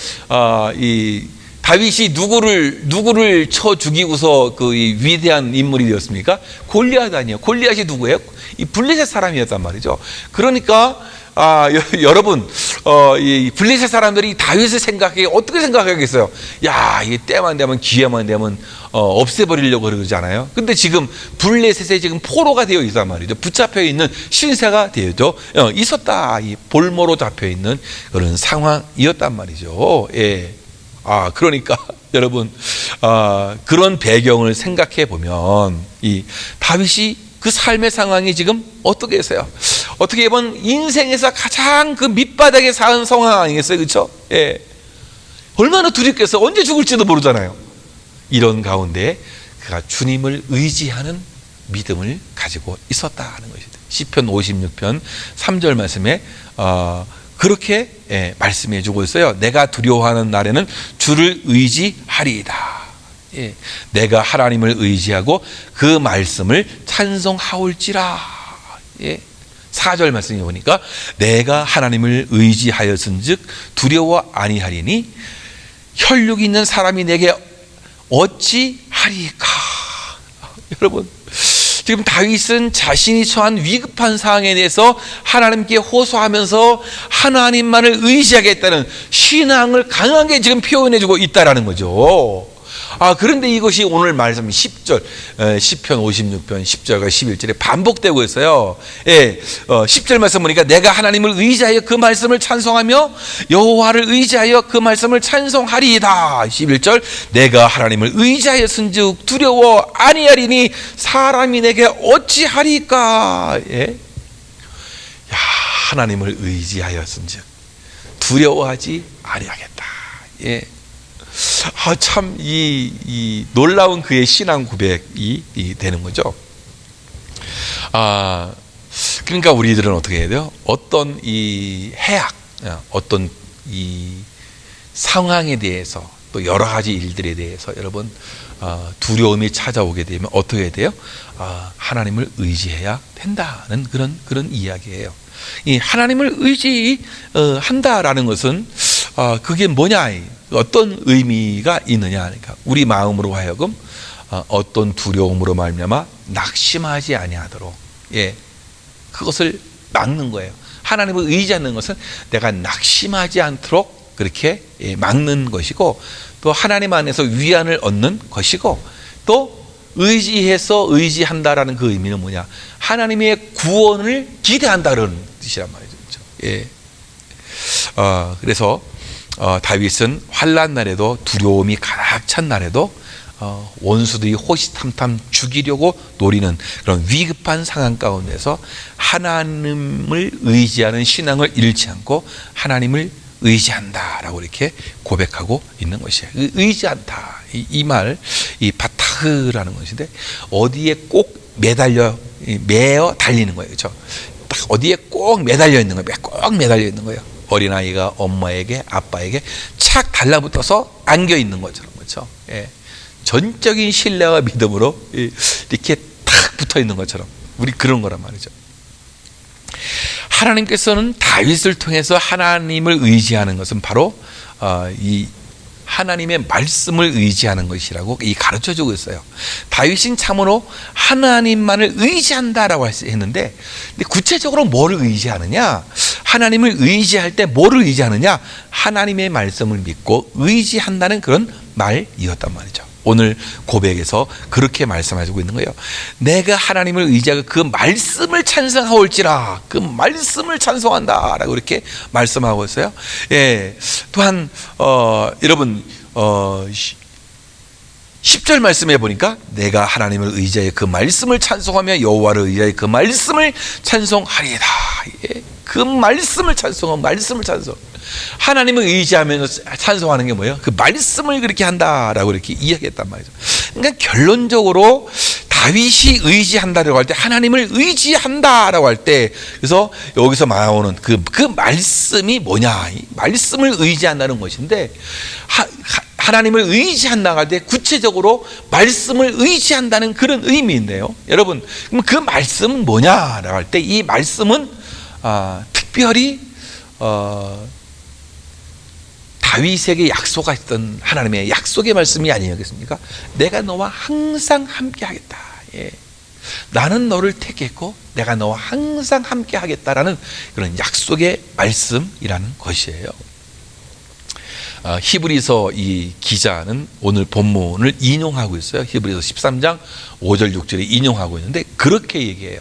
S1: 이 다윗이 누구를 쳐 죽이고서 이 위대한 인물이 되었습니까? 골리앗 아니에요. 골리앗이 누구예요? 이 블레셋 사람이었단 말이죠. 그러니까 여러분 이 블레셋 사람들이 다윗을 어떻게 생각하겠어요? 야, 이 때만 되면 기회만 되면 없애버리려고 그러잖아요. 근데 지금 블레셋에 지금 포로가 되어 있단 말이죠. 붙잡혀 있는 신세가 되어져 있었다. 이 볼모로 잡혀 있는 그런 상황이었단 말이죠. 예. 그러니까 여러분 그런 배경을 생각해 보면 이 다윗이 그 삶의 상황이 지금 어떻게 했어요? 어떻게 보면 인생에서 가장 그 밑바닥에 사는 상황 아니겠어요? 그렇죠? 예. 얼마나 두렵겠어요? 언제 죽을지도 모르잖아요. 이런 가운데 그가 주님을 의지하는 믿음을 가지고 있었다는 것이죠. 시편 56편 3절 말씀에 그렇게 말씀해 주고 있어요. 내가 두려워하는 날에는 주를 의지하리이다. 예, 내가 하나님을 의지하고 그 말씀을 찬송하올지라. 예, 4절 말씀에 보니까 내가 하나님을 의지하였은즉 두려워 아니하리니 혈육이 있는 사람이 내게 어찌하리까. 여러분 지금 다윗은 자신이 처한 위급한 상황에 대해서 하나님께 호소하면서 하나님만을 의지하겠다는 신앙을 강하게 지금 표현해주고 있다라는 거죠. 그런데 이것이 오늘 말씀 10절, 시편 56편 10절과 11절에 반복되고 있어요. 예, 10절 말씀 보니까 내가 하나님을 의지하여 그 말씀을 찬송하며 여호와를 의지하여 그 말씀을 찬송하리이다. 11절 내가 하나님을 의지하였은즉 두려워 아니하리니 사람이 내게 어찌하리까. 예? 야, 하나님을 의지하였은즉 두려워하지 아니하겠다. 예. 참 이 놀라운 그의 신앙 고백이 되는 거죠. 그러니까 우리들은 어떻게 해야 돼요? 어떤 이 해악, 어떤 이 상황에 대해서 또 여러 가지 일들에 대해서 여러분 두려움이 찾아오게 되면 어떻게 해야 돼요? 하나님을 의지해야 된다는 그런 이야기예요. 이 하나님을 의지한다라는 것은 그게 뭐냐? 어떤 의미가 있느냐 하니까 우리 마음으로 하여금 어떤 두려움으로 말미암아 낙심하지 아니하도록 그것을 막는 거예요. 하나님을 의지하는 것은 내가 낙심하지 않도록 그렇게 막는 것이고 또 하나님 안에서 위안을 얻는 것이고 또 의지해서 의지한다라는 그 의미는 뭐냐? 하나님의 구원을 기대한다는 뜻이란 말이죠. 그렇죠? 그래서 다윗은 환난 날에도 두려움이 가득 찬 날에도 원수들이 호시탐탐 죽이려고 노리는 그런 위급한 상황 가운데서 하나님을 의지하는 신앙을 잃지 않고 하나님을 의지한다라고 이렇게 고백하고 있는 것이에요. 의지한다. 이 말, 이 바타흐라는 것인데 어디에 꼭 매어 달리는 거예요. 그렇죠? 딱 어디에 꼭 매달려 있는 거예요. 꼭 매달려 있는 거예요. 어린아이가 엄마에게 아빠에게 착 달라붙어서 안겨 있는 것처럼. 그렇죠? 예. 전적인 신뢰와 믿음으로 이렇게 탁 붙어 있는 것처럼 우리 그런 거란 말이죠. 하나님께서는 다윗을 통해서 하나님을 의지하는 것은 바로 이 하나님의 말씀을 의지하는 것이라고 가르쳐주고 있어요. 다윗은 참으로 하나님만을 의지한다라고 했는데 구체적으로 뭐를 의지하느냐? 하나님을 의지할 때 뭐를 의지하느냐? 하나님의 말씀을 믿고 의지한다는 그런 말이었단 말이죠. 오늘 고백에서 그렇게 말씀하시고 있는 거예요. 내가 하나님을 의지하고 그 말씀을 찬송하올지라. 그 말씀을 찬송한다라고 이렇게 말씀하고 있어요. 예. 또한 여러분 10절 말씀해 보니까 내가 하나님을 의지하여 그 말씀을 찬송하며 여호와를 의지하여 그 말씀을 찬송하리이다. 예. 그 말씀을 찬송하면 말씀을 찬송. 하나님을 의지하면서 찬송하는 게 뭐예요? 그 말씀을 그렇게 한다라고 이렇게 이야기했단 말이죠. 그러니까 결론적으로 다윗이 의지한다라고 할 때 하나님을 의지한다라고 할 때 그래서 여기서 나오는 그 말씀이 뭐냐? 말씀을 의지한다는 것인데 하나님을 의지한다고 할 때 구체적으로 말씀을 의지한다는 그런 의미인데요. 여러분, 그럼 그 말씀은 뭐냐라고 할 때 이 말씀은 특별히 다윗에게 약속했던 하나님의 약속의 말씀이 아니었겠습니까? 내가 너와 항상 함께 하겠다. 예. 나는 너를 택했고 내가 너와 항상 함께 하겠다라는 그런 약속의 말씀이라는 것이에요. 히브리서 이 기자는 오늘 본문을 인용하고 있어요. 히브리서 13장 5절 6절에 인용하고 있는데 그렇게 얘기해요.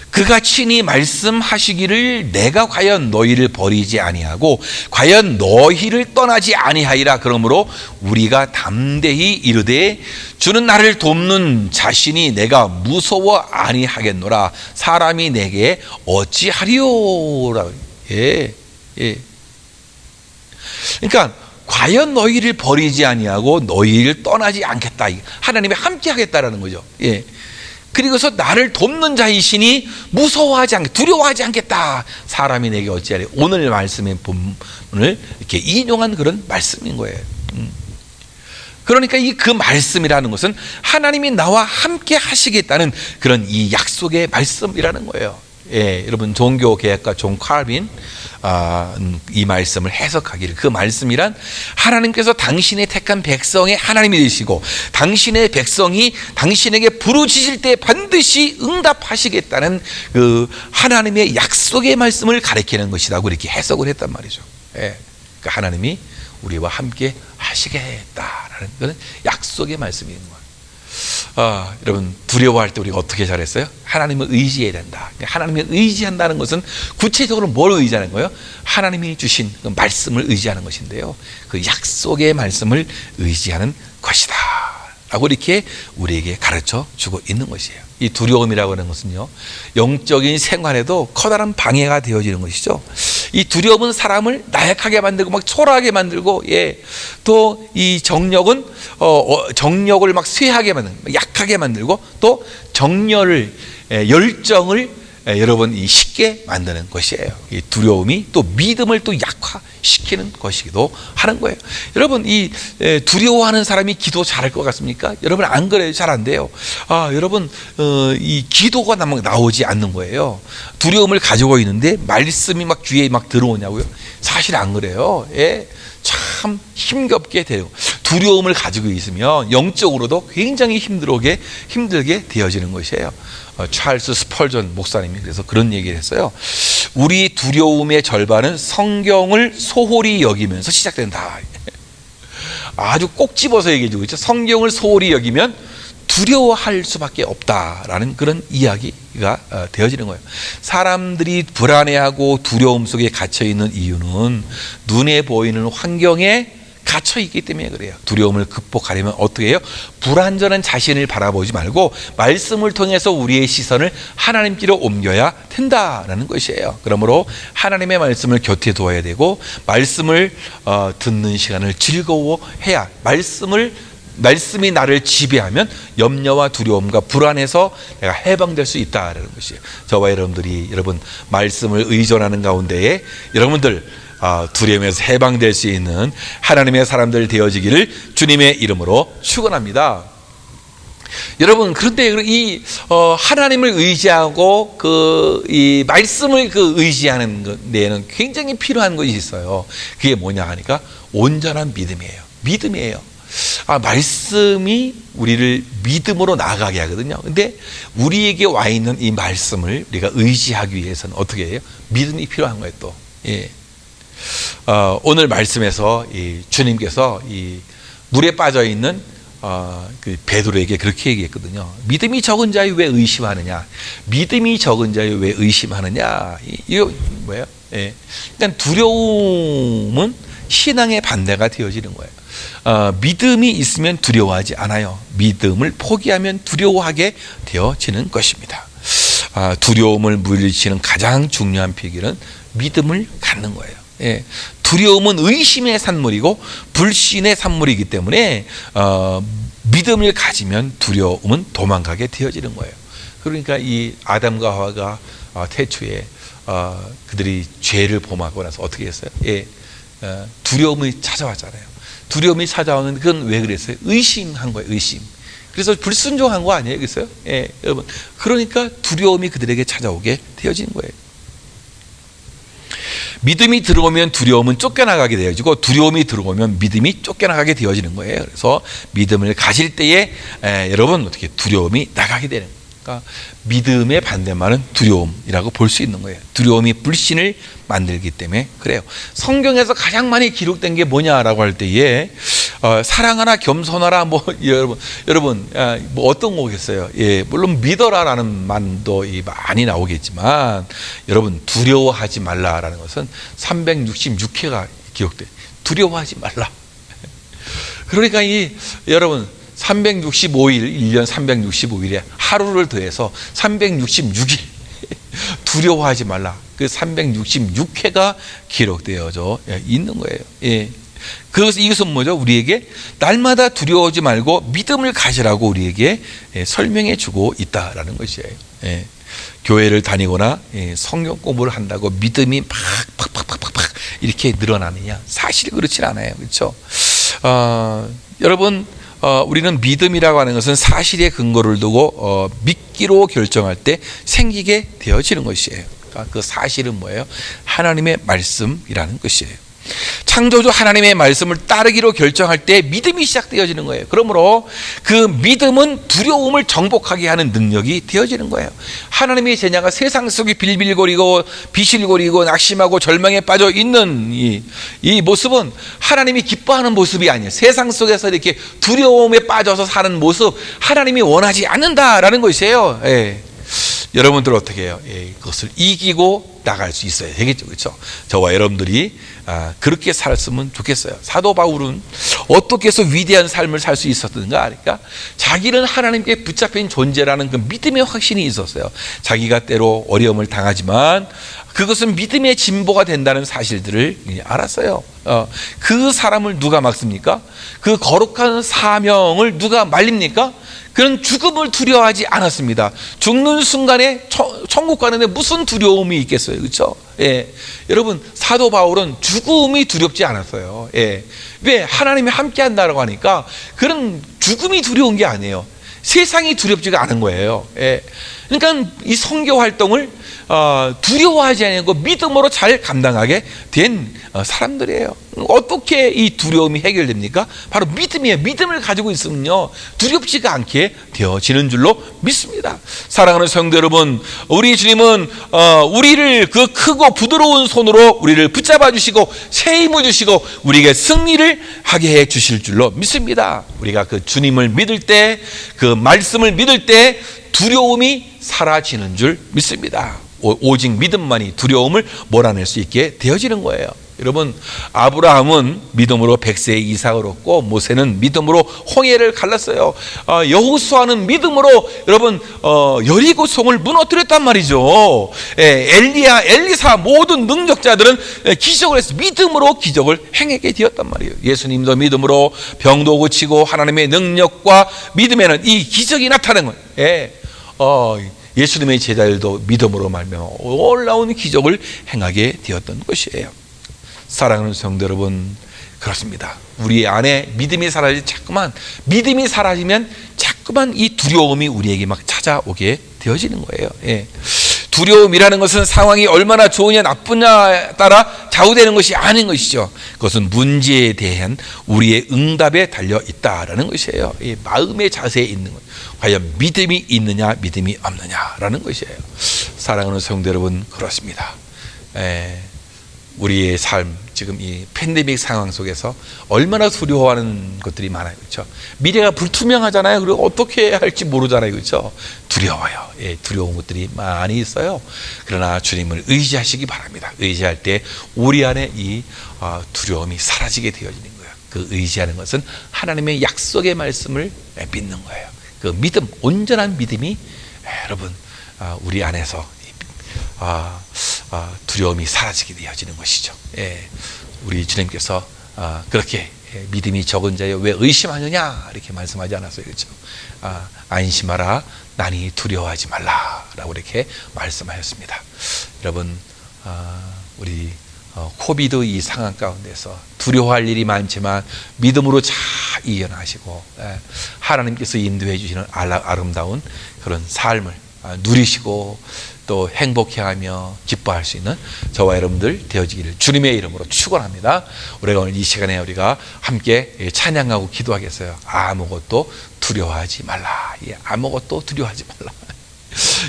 S1: 그가 친히 말씀하시기를 내가 과연 너희를 버리지 아니하고 과연 너희를 떠나지 아니하리라. 그러므로 우리가 담대히 이르되 주는 나를 돕는 자신이 내가 무서워 아니하겠노라. 사람이 내게 어찌하리오라. 예. 그러니까 과연 너희를 버리지 아니하고 너희를 떠나지 않겠다. 하나님이 함께 하겠다라는 거죠. 예. 그리고서 나를 돕는 자이시니 무서워하지 않겠다, 두려워하지 않겠다. 사람이 내게 어찌하리. 오늘 말씀의 본문을 이렇게 인용한 그런 말씀인 거예요. 그러니까 그 말씀이라는 것은 하나님이 나와 함께 하시겠다는 그런 이 약속의 말씀이라는 거예요. 예, 여러분 종교 개혁가 존 칼빈 이 말씀을 해석하기를, 그 말씀이란 하나님께서 당신의 택한 백성의 하나님이 되시고 당신의 백성이 당신에게 부르짖을 때 반드시 응답하시겠다는 그 하나님의 약속의 말씀을 가리키는 것이라고 이렇게 해석을 했단 말이죠. 예, 그러니까 하나님이 우리와 함께 하시겠다라는 그런 약속의 말씀인 거예요. 여러분 두려워할 때 우리가 어떻게 잘했어요? 하나님을 의지해야 된다. 하나님을 의지한다는 것은 구체적으로 뭘 의지하는 거예요? 하나님이 주신 그 말씀을 의지하는 것인데요, 그 약속의 말씀을 의지하는 것이다 라고 이렇게 우리에게 가르쳐 주고 있는 것이에요. 이 두려움이라고 하는 것은요, 영적인 생활에도 커다란 방해가 되어지는 것이죠. 이 두려움은 사람을 나약하게 만들고 막 초라하게 만들고, 예, 또 이 정력은 정력을 막 쇠하게 만들고 약하게 만들고, 또 정열을 열정을 여러분 이 쉽게 만드는 것이에요. 이 두려움이 또 믿음을 또 약화시키는 것이기도 하는 거예요. 여러분 이 두려워하는 사람이 기도 잘할 것 같습니까? 여러분 안 그래요. 잘 안 돼요. 여러분 이 기도가 나오지 않는 거예요. 두려움을 가지고 있는데 말씀이 막 귀에 막 들어오냐고요? 사실 안 그래요. 예. 참 힘겹게 돼요. 두려움을 가지고 있으면 영적으로도 굉장히 힘들게 되어지는 것이에요. 찰스 스펄전 목사님이 그래서 그런 얘기를 했어요. 우리 두려움의 절반은 성경을 소홀히 여기면서 시작된다. 아주 꼭 집어서 얘기해 주고 있죠. 성경을 소홀히 여기면 두려워할 수밖에 없다라는 그런 이야기가 되어지는 거예요. 사람들이 불안해하고 두려움 속에 갇혀 있는 이유는 눈에 보이는 환경에 갇혀 있기 때문에 그래요. 두려움을 극복하려면 어떻게 해요? 불완전한 자신을 바라보지 말고 말씀을 통해서 우리의 시선을 하나님께로 옮겨야 된다라는 것이에요. 그러므로 하나님의 말씀을 곁에 두어야 되고, 말씀을 듣는 시간을 즐거워해야, 말씀이 나를 지배하면 염려와 두려움과 불안에서 내가 해방될 수 있다라는 것이에요. 저와 여러분 말씀을 의존하는 가운데에 여러분들 두려움에서 해방될 수 있는 하나님의 사람들 되어지기를 주님의 이름으로 축원합니다. 여러분 그런데 이 하나님을 의지하고 이 말씀을 의지하는 데에는 굉장히 필요한 것이 있어요. 그게 뭐냐 하니까 온전한 믿음이에요. 말씀이 우리를 믿음으로 나아가게 하거든요. 근데 우리에게 와 있는 이 말씀을 우리가 의지하기 위해서는 어떻게 해요? 믿음이 필요한 거예요. 또 예. 오늘 말씀에서 주님께서 이 물에 빠져 있는 그 베드로에게 그렇게 얘기했거든요. 믿음이 적은 자여 왜 의심하느냐? 믿음이 적은 자여 왜 의심하느냐? 이거 뭐예요? 예. 그러니까 두려움은 신앙의 반대가 되어지는 거예요. 믿음이 있으면 두려워하지 않아요. 믿음을 포기하면 두려워하게 되어지는 것입니다. 두려움을 물리치는 가장 중요한 비결은 믿음을 갖는 거예요. 예. 두려움은 의심의 산물이고 불신의 산물이기 때문에 믿음을 가지면 두려움은 도망가게 되어지는 거예요. 그러니까 이 아담과 하와가 태초에 그들이 죄를 범하고 나서 어떻게 했어요? 예. 두려움이 찾아왔잖아요. 두려움이 찾아오는 그건 왜 그랬어요? 의심한 거예요. 의심. 그래서 불순종한 거 아니에요? 그랬어요? 예, 여러분. 그러니까 두려움이 그들에게 찾아오게 되어진 거예요. 믿음이 들어오면 두려움은 쫓겨나가게 되어지고, 두려움이 들어오면 믿음이 쫓겨나가게 되어지는 거예요. 그래서 믿음을 가질 때에 여러분 어떻게 두려움이 나가게 되는 거예요. 그러니까 믿음의 반대말은 두려움이라고 볼 수 있는 거예요. 두려움이 불신을 만들기 때문에 그래요. 성경에서 가장 많이 기록된 게 뭐냐라고 할 때에 사랑하라, 겸손하라, 뭐 여러분 뭐 어떤 거겠어요? 예, 물론 믿어라라는 말도 많이 나오겠지만, 여러분 두려워하지 말라라는 것은 366회가 기록돼. 두려워하지 말라. 그러니까 여러분 365일, 1년 365일에 하루를 더해서 366일 두려워하지 말라. 그 366회가 기록되어져 있는 거예요. 예. 그래서 이것은 뭐죠? 우리에게 날마다 두려워하지 말고 믿음을 가지라고 우리에게 설명해 주고 있다라는 것이에요. 예. 교회를 다니거나 성경 공부를 한다고 믿음이 팍팍팍팍팍 이렇게 늘어나느냐? 사실 그렇진 않아요. 그렇죠? 여러분, 우리는 믿음이라고 하는 것은 사실의 근거를 두고 믿기로 결정할 때 생기게 되어지는 것이에요. 그러니까 그 사실은 뭐예요? 하나님의 말씀이라는 것이에요. 창조주 하나님의 말씀을 따르기로 결정할 때 믿음이 시작되어지는 거예요. 그러므로 그 믿음은 두려움을 정복하게 하는 능력이 되어지는 거예요. 하나님의 제자가 세상 속에 빌빌거리고 비실거리고 낙심하고 절망에 빠져 있는 이 모습은 하나님이 기뻐하는 모습이 아니에요. 세상 속에서 이렇게 두려움에 빠져서 사는 모습, 하나님이 원하지 않는다라는 것이에요. 예. 여러분들 어떻게 해요? 예, 그것을 이기고 나갈 수 있어야 되겠죠. 그렇죠? 저와 여러분들이 그렇게 살았으면 좋겠어요. 사도 바울은 어떻게 해서 위대한 삶을 살 수 있었던가 하니까, 자기는 하나님께 붙잡힌 존재라는 그 믿음의 확신이 있었어요. 자기가 때로 어려움을 당하지만 그것은 믿음의 진보가 된다는 사실들을 알았어요. 그 사람을 누가 막습니까? 그 거룩한 사명을 누가 말립니까? 그는 죽음을 두려워하지 않았습니다. 죽는 순간에 천국 가는데 무슨 두려움이 있겠어요? 그렇죠? 예. 여러분, 사도 바울은 죽음이 두렵지 않았어요. 예. 왜? 하나님이 함께 한다고 하니까 그런 죽음이 두려운 게 아니에요. 세상이 두렵지가 않은 거예요. 예. 그러니까 이 선교 활동을 두려워하지 않고 믿음으로 잘 감당하게 된 사람들이에요. 어떻게 이 두려움이 해결됩니까? 바로 믿음이에요. 믿음을 가지고 있으면요, 두렵지가 않게 되어지는 줄로 믿습니다. 사랑하는 성도 여러분, 우리 주님은 우리를 그 크고 부드러운 손으로 우리를 붙잡아 주시고 새 힘을 주시고 우리에게 승리를 하게 해 주실 줄로 믿습니다. 우리가 그 주님을 믿을 때, 그 말씀을 믿을 때 두려움이 사라지는 줄 믿습니다. 오직 믿음만이 두려움을 몰아낼 수 있게 되어지는 거예요. 여러분, 아브라함은 믿음으로 100세의 이삭을 얻고, 모세는 믿음으로 홍해를 갈랐어요. 여호수아는 믿음으로 여러분 여리고 성을 무너뜨렸단 말이죠. 엘리야, 엘리사 모든 능력자들은 기적을 해서 믿음으로 기적을 행하게 되었단 말이에요. 예수님도 믿음으로 병도 고치고 하나님의 능력과 믿음에는 이 기적이 나타나는 거예요. 예수님의 제자들도 믿음으로 말미암아 놀라운 기적을 행하게 되었던 것이에요. 사랑하는 성도 여러분, 그렇습니다. 우리 안에 믿음이 믿음이 사라지면 자꾸만 이 두려움이 우리에게 막 찾아오게 되어지는 거예요. 예. 두려움이라는 것은 상황이 얼마나 좋으냐 나쁘냐에 따라 좌우되는 것이 아닌 것이죠. 그것은 문제에 대한 우리의 응답에 달려 있다라는 것이에요. 이 마음의 자세에 있는 것. 과연 믿음이 있느냐 믿음이 없느냐라는 것이에요. 사랑하는 성도 여러분, 그렇습니다. 우리의 삶, 지금 이 팬데믹 상황 속에서 얼마나 두려워하는 것들이 많아요. 그렇죠? 미래가 불투명하잖아요. 그리고 어떻게 해야 할지 모르잖아요. 그렇죠? 두려워요. 예, 두려운 것들이 많이 있어요. 그러나 주님을 의지하시기 바랍니다. 의지할 때 우리 안에 이 두려움이 사라지게 되어지는 거예요. 그 의지하는 것은 하나님의 약속의 말씀을 믿는 거예요. 그 믿음, 온전한 믿음이 여러분 우리 안에서 두려움이 사라지게 되어지는 것이죠. 예, 우리 주님께서 그렇게 믿음이 적은 자여 왜 의심하느냐 이렇게 말씀하지 않았어요. 그렇죠? 안심하라, 나니 두려워하지 말라라고 이렇게 말씀하셨습니다. 여러분, 우리 코비드 이 상황 가운데서 두려워할 일이 많지만 믿음으로 잘 이겨나시고 하나님께서 인도해 주시는 아름다운 그런 삶을 누리시고 또 행복해하며 기뻐할 수 있는 저와 여러분들 되어지기를 주님의 이름으로 축원합니다. 우리가 오늘 이 시간에 우리가 함께 찬양하고 기도하겠어요. 아무것도 두려워하지 말라. 아무것도 두려워하지 말라.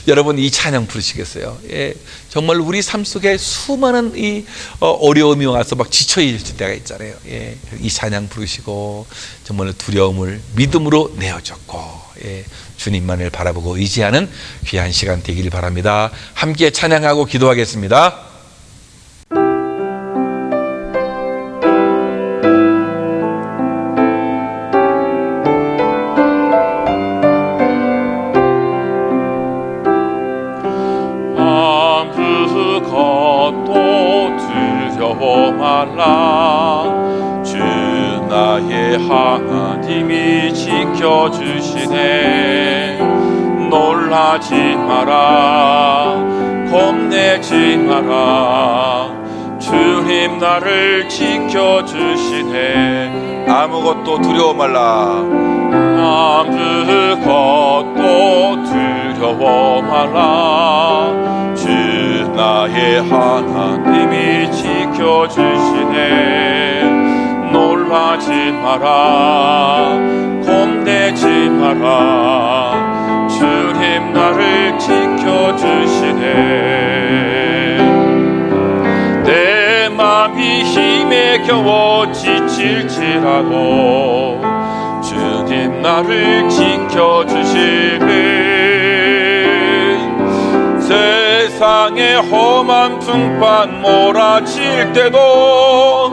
S1: 여러분 이 찬양 부르시겠어요? 정말 우리 삶 속에 수많은 이 어려움이 와서 막 지쳐 있을 때가 있잖아요. 이 찬양 부르시고 정말 두려움을 믿음으로 내어줬고 주님만을 바라보고 의지하는 귀한 시간 되길 바랍니다. 함께 찬양하고 기도하겠습니다.
S3: 아무것도 두려워 말라. 주 나의 하나님이 지켜주시네. 놀라지 마라. 겁내지 마라. 주님 나를 지켜주시네.
S1: 아무것도 두려워 말라.
S3: 아무것도 두려워 말라. 주 나의 하나님이 지켜주시네. 놀라지 마라. 겁내지 마라. 주님 나를 지켜주시네. 내 맘이 힘에 겨워 지칠지라도 주님 나를 지켜주시네. 세상의 험한 풍파 몰아칠 때도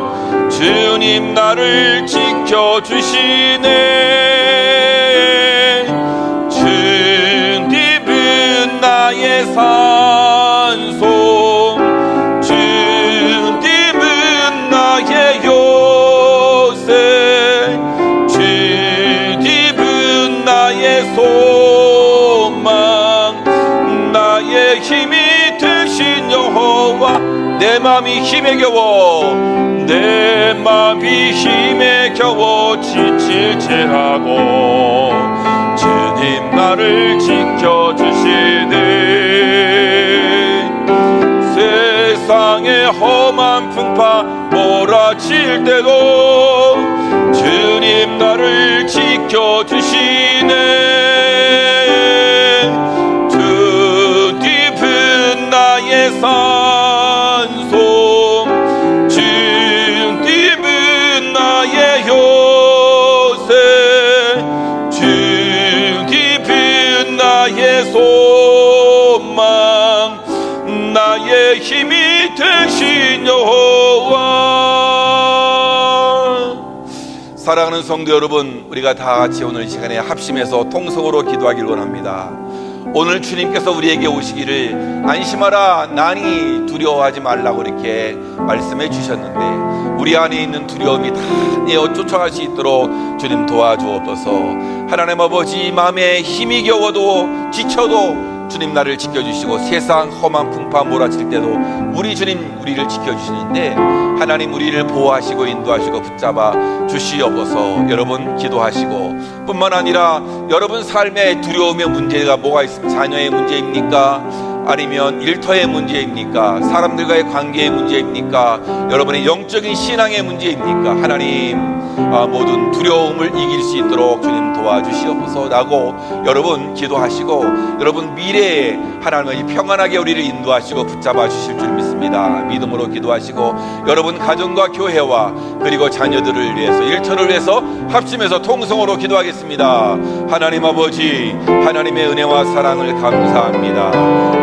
S3: 주님 나를 지켜주시네. 주님은 나의 산소, 주님은 나의 요새, 주님은 나의 소망, 나의 힘이 되신 여호와. 내 맘이 힘에 겨워, 내 맘이 힘에 겨워 지칠지라도 주님 나를 지켜주시네. 세상의 험한 풍파 몰아칠 때도 주님 나를 지켜주시네. 주님은 나의 산소, 주님은 나의 요새, 주님은 나의 소망, 나의 힘이 되신 여호와.
S1: 사랑하는 성도 여러분, 우리가 다 같이 오늘 이 시간에 합심해서 통성으로 기도하길 원합니다. 오늘 주님께서 우리에게 오시기를 안심하라, 난이 두려워하지 말라고 이렇게 말씀해 주셨는데 우리 안에 있는 두려움이 다 내어 쫓아갈 수 있도록 주님 도와주옵소서. 하나님 아버지, 마음에 힘이 겨워도 지쳐도 주님 나를 지켜주시고 세상 험한 풍파 몰아칠 때도 우리 주님 우리를 지켜주시는데 하나님 우리를 보호하시고 인도하시고 붙잡아 주시옵소서. 여러분 기도하시고 뿐만 아니라 여러분 삶에 두려움의 문제가 뭐가 있습니까? 자녀의 문제입니까? 아니면 일터의 문제입니까? 사람들과의 관계의 문제입니까? 여러분의 영적인 신앙의 문제입니까? 하나님 모든 두려움을 이길 수 있도록 주님 도와주시옵소서 라고 여러분 기도하시고 여러분 미래에 하나님이 평안하게 우리를 인도하시고 붙잡아 주실 줄 믿습니다. 믿음으로 기도하시고 여러분 가정과 교회와 그리고 자녀들을 위해서 일터를 위해서 합심해서 통성으로 기도하겠습니다. 하나님 아버지, 하나님의 은혜와 사랑을 감사합니다.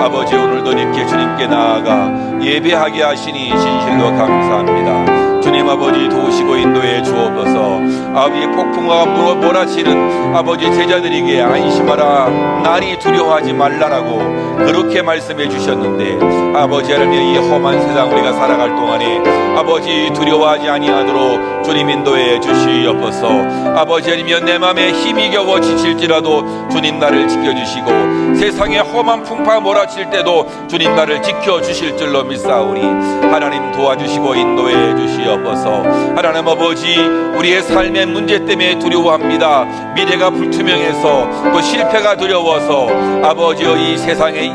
S1: 아버지, 오늘도 이렇게 주님께 나아가 예배하게 하시니 진실로 감사합니다. 주님 아버지, 도우시고 인도해 주옵소서. 아버지, 폭풍과 몰아치는 아버지 제자들에게 안심하라, 난이 두려워하지 말라라고 그렇게 말씀해 주셨는데 아버지 하나님, 이 험한 세상 우리가 살아갈 동안에 아버지 두려워하지 아니하도록 주님 인도해 주시옵소서. 아버지 하나님, 내 맘에 힘이 겨워 지칠지라도 주님 나를 지켜주시고 세상에 험한 풍파 몰아칠 때도 주님 나를 지켜주실 줄로 믿사오니 하나님 도와주시고 인도해 주시옵소서. 하나님 아버지, 우리의 삶의 문제 때문에 두려워합니다. 미래가 불투명해서 또 실패가 두려워서 아버지여, 이 세상의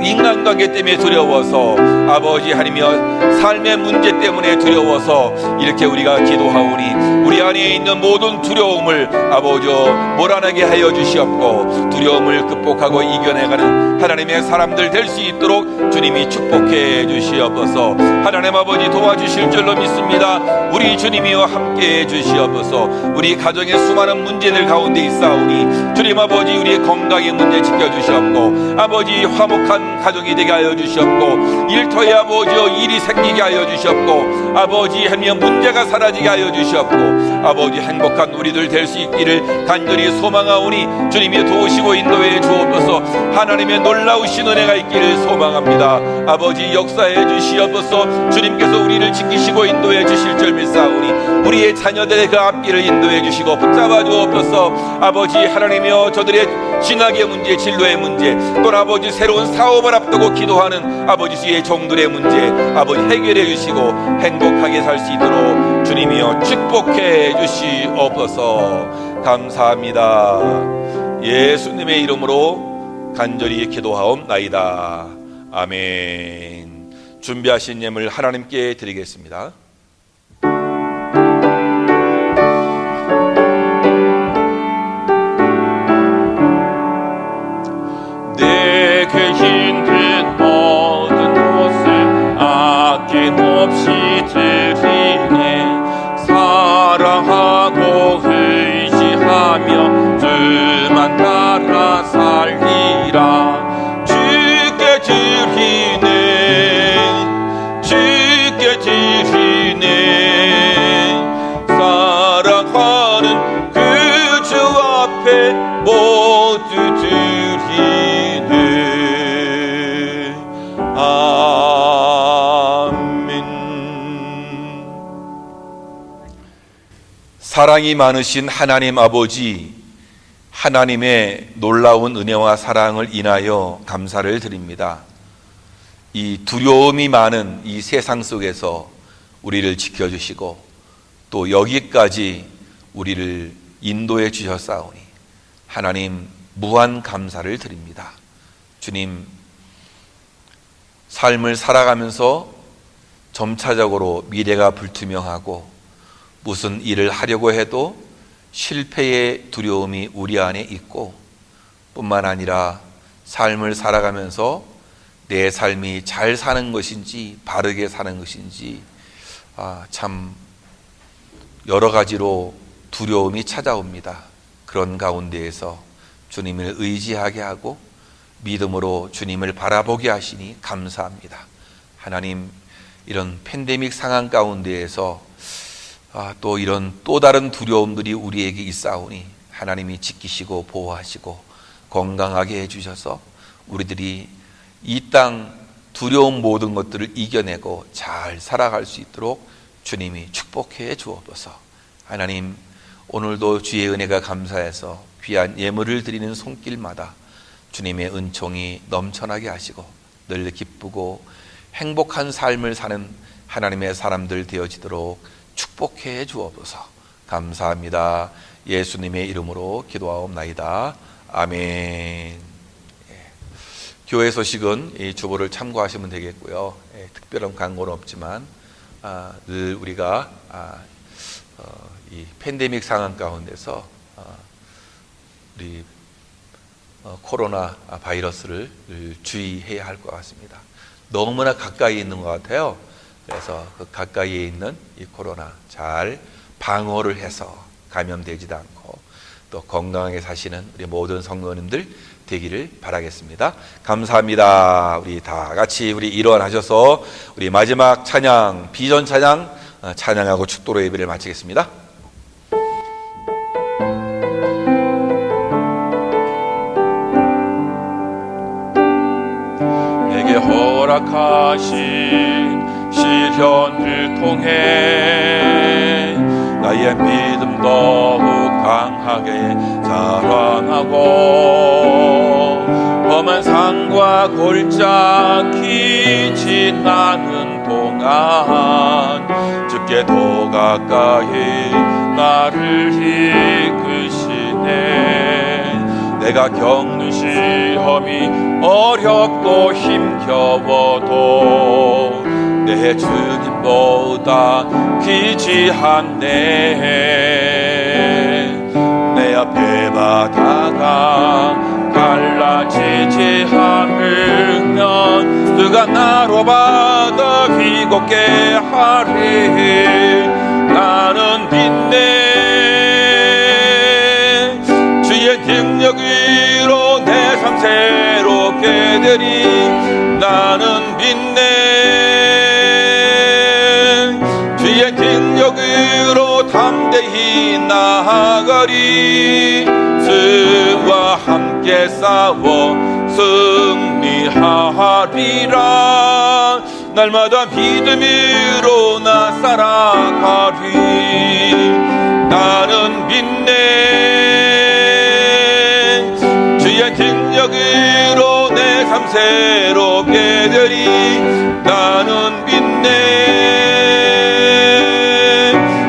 S1: 인간관계 때문에 두려워서 아버지 하나님이여, 삶의 문제 때문에 두려워서 이렇게 우리가 기도하오니 우리 안에 있는 모든 두려움을 아버지여 몰아내게 하여 주시옵고 두려움을 극복하고 이겨내가는 하나님의 사람들 될 수 있도록 주님이 축복해 주시옵소서. 하나님 아버지 도와주실 줄로 믿습니다. 우리 주님이여 함께해 주시옵소서. 우리 가정의 수많은 문제들 가운데 있사오니 주님 아버지, 우리의 건강의 문제 지켜주시옵고 아버지 화목한 가정이 되게 하여 주시옵고 일터에 아버지여 일이 생기게 하여 주시옵고 아버지 하나님 문제가 사라지게 하여 주시옵고 아버지 행복한 우리들 될 수 있기를 간절히 소망하오니 주님이 도우시고 인도해 주옵소서. 하나님의 놀라우신 은혜가 있기를 소망합니다. 아버지 역사해 주시옵소서. 주님께서 우리를 지키시고 인도해 주실 줄 믿사오니 우리의 자녀들의 그 앞길을 인도해 주시고 붙잡아 주옵소서. 아버지 하나님이여, 저들의 신학의 문제, 진로의 문제, 또 아버지 새로운 사업을 앞두고 기도하는 아버지 주의 종들의 문제 아버지 해결해 주시고 행복하게 살 수 있도록 주님이여 축복해 주시옵소서. 감사합니다. 예수님의 이름으로 간절히 기도하옵나이다. 아멘. 준비하신 예물 하나님께 드리겠습니다.
S3: 내게 힘든 모든 것을 아낌없이 드리네. 사랑하고 의지하며 주만 따라 살리라. 주께 드리네, 주께 드리네. 사랑하는 그 주 앞에 모두 드리네. 아멘.
S1: 사랑이 많으신 하나님 아버지, 하나님의 놀라운 은혜와 사랑을 인하여 감사를 드립니다. 이 두려움이 많은 이 세상 속에서 우리를 지켜주시고 또 여기까지 우리를 인도해 주셨사오니 하나님 무한 감사를 드립니다. 주님, 삶을 살아가면서 점차적으로 미래가 불투명하고 무슨 일을 하려고 해도 실패의 두려움이 우리 안에 있고 뿐만 아니라 삶을 살아가면서 내 삶이 잘 사는 것인지 바르게 사는 것인지 참 여러 가지로 두려움이 찾아옵니다. 그런 가운데에서 주님을 의지하게 하고 믿음으로 주님을 바라보게 하시니 감사합니다. 하나님, 이런 팬데믹 상황 가운데에서 또 이런 또 다른 두려움들이 우리에게 있사오니 하나님이 지키시고 보호하시고 건강하게 해주셔서 우리들이 이 땅 두려운 모든 것들을 이겨내고 잘 살아갈 수 있도록 주님이 축복해 주옵소서. 하나님, 오늘도 주의 은혜가 감사해서 귀한 예물을 드리는 손길마다 주님의 은총이 넘쳐나게 하시고 늘 기쁘고 행복한 삶을 사는 하나님의 사람들 되어지도록 축복해 주옵소서. 감사합니다. 예수님의 이름으로 기도하옵나이다. 아멘. 교회 소식은 이 주보를 참고하시면 되겠고요. 특별한 광고는 없지만 늘 우리가 이 팬데믹 상황 가운데서 우리 코로나 바이러스를 주의해야 할 것 같습니다. 너무나 가까이 있는 것 같아요. 그래서 그 가까이에 있는 이 코로나 잘 방어를 해서 감염되지도 않고 또 건강하게 사시는 우리 모든 성도님들 되기를 바라겠습니다. 감사합니다. 우리 다 같이 우리 일어나셔서 우리 마지막 찬양, 비전 찬양 찬양하고 축도로 예배를 마치겠습니다.
S3: 내게 허락하신 시련을 통해 나의 믿음 더욱 강하게 자랑하고 험한 내가 골짜기 지나는 동안 주께 더 가까이 나를 이끄시네. 내가 겪는 시험이 어렵고 힘겨워도 내 주님보다 귀지한네. 내 앞에 바다가 갈라지지 않으면 그가 나로 바다 휘곡게 하리. 나는 믿네. 주의 능력 위로 내 삶 새롭게 되리. 나는 믿네. 주의 능력으로 담대히 나아가리. 주와 함께 싸워 승리하리라. 날마다 믿음으로 나 살아가리. 나는 믿네. 주의 능력으로 내 삶 새롭게 되리. 나는 믿네.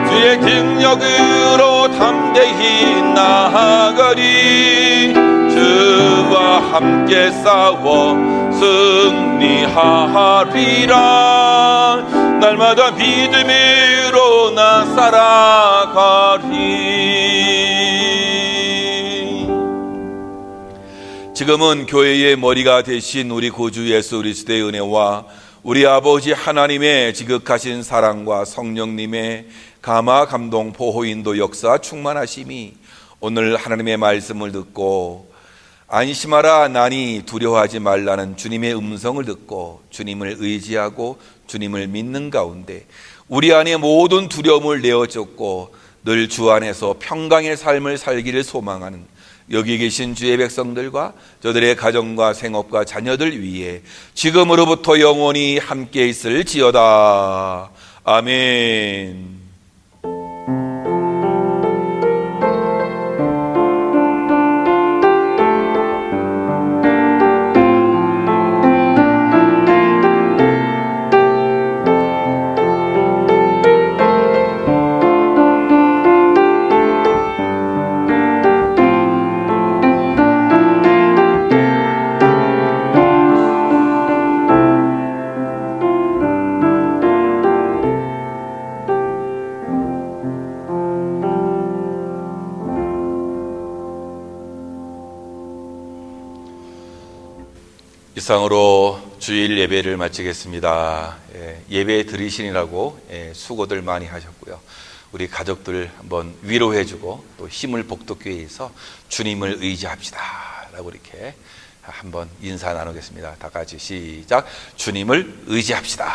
S3: 주의 능력으로 담대히 나아가리. 주와 함께 싸워 승리하리라. 날마다 믿음으로 나 살아가리. 지금은 교회의 머리가 되신 우리 구주 예수 그리스도의 은혜와 우리 아버지 하나님의 지극하신 사랑과 성령님의 감화 감동 보호 인도 역사 충만하심이 오늘 하나님의 말씀을 듣고 안심하라 나니 두려워하지 말라는 주님의 음성을 듣고 주님을 의지하고 주님을 믿는 가운데 우리 안에 모든 두려움을 내어쫓고 늘 주 안에서 평강의 삶을 살기를 소망하는 여기 계신 주의 백성들과 저들의 가정과 생업과 자녀들 위해 지금으로부터 영원히 함께 있을지어다. 아멘. 이상으로 주일 예배를 마치겠습니다. 예배 들으시느라고 수고들 많이 하셨고요. 우리 가족들 한번 위로해주고 또 힘을 복돋기 위해서 주님을 의지합시다 라고 이렇게 한번 인사 나누겠습니다. 다 같이 시작. 주님을 의지합시다.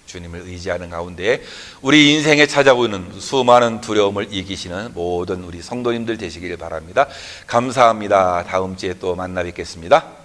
S3: 주님을 의지하는 가운데 우리 인생에 찾아오는 수많은 두려움을 이기시는 모든 우리 성도님들 되시길 바랍니다. 감사합니다. 다음 주에 또 만나 뵙겠습니다.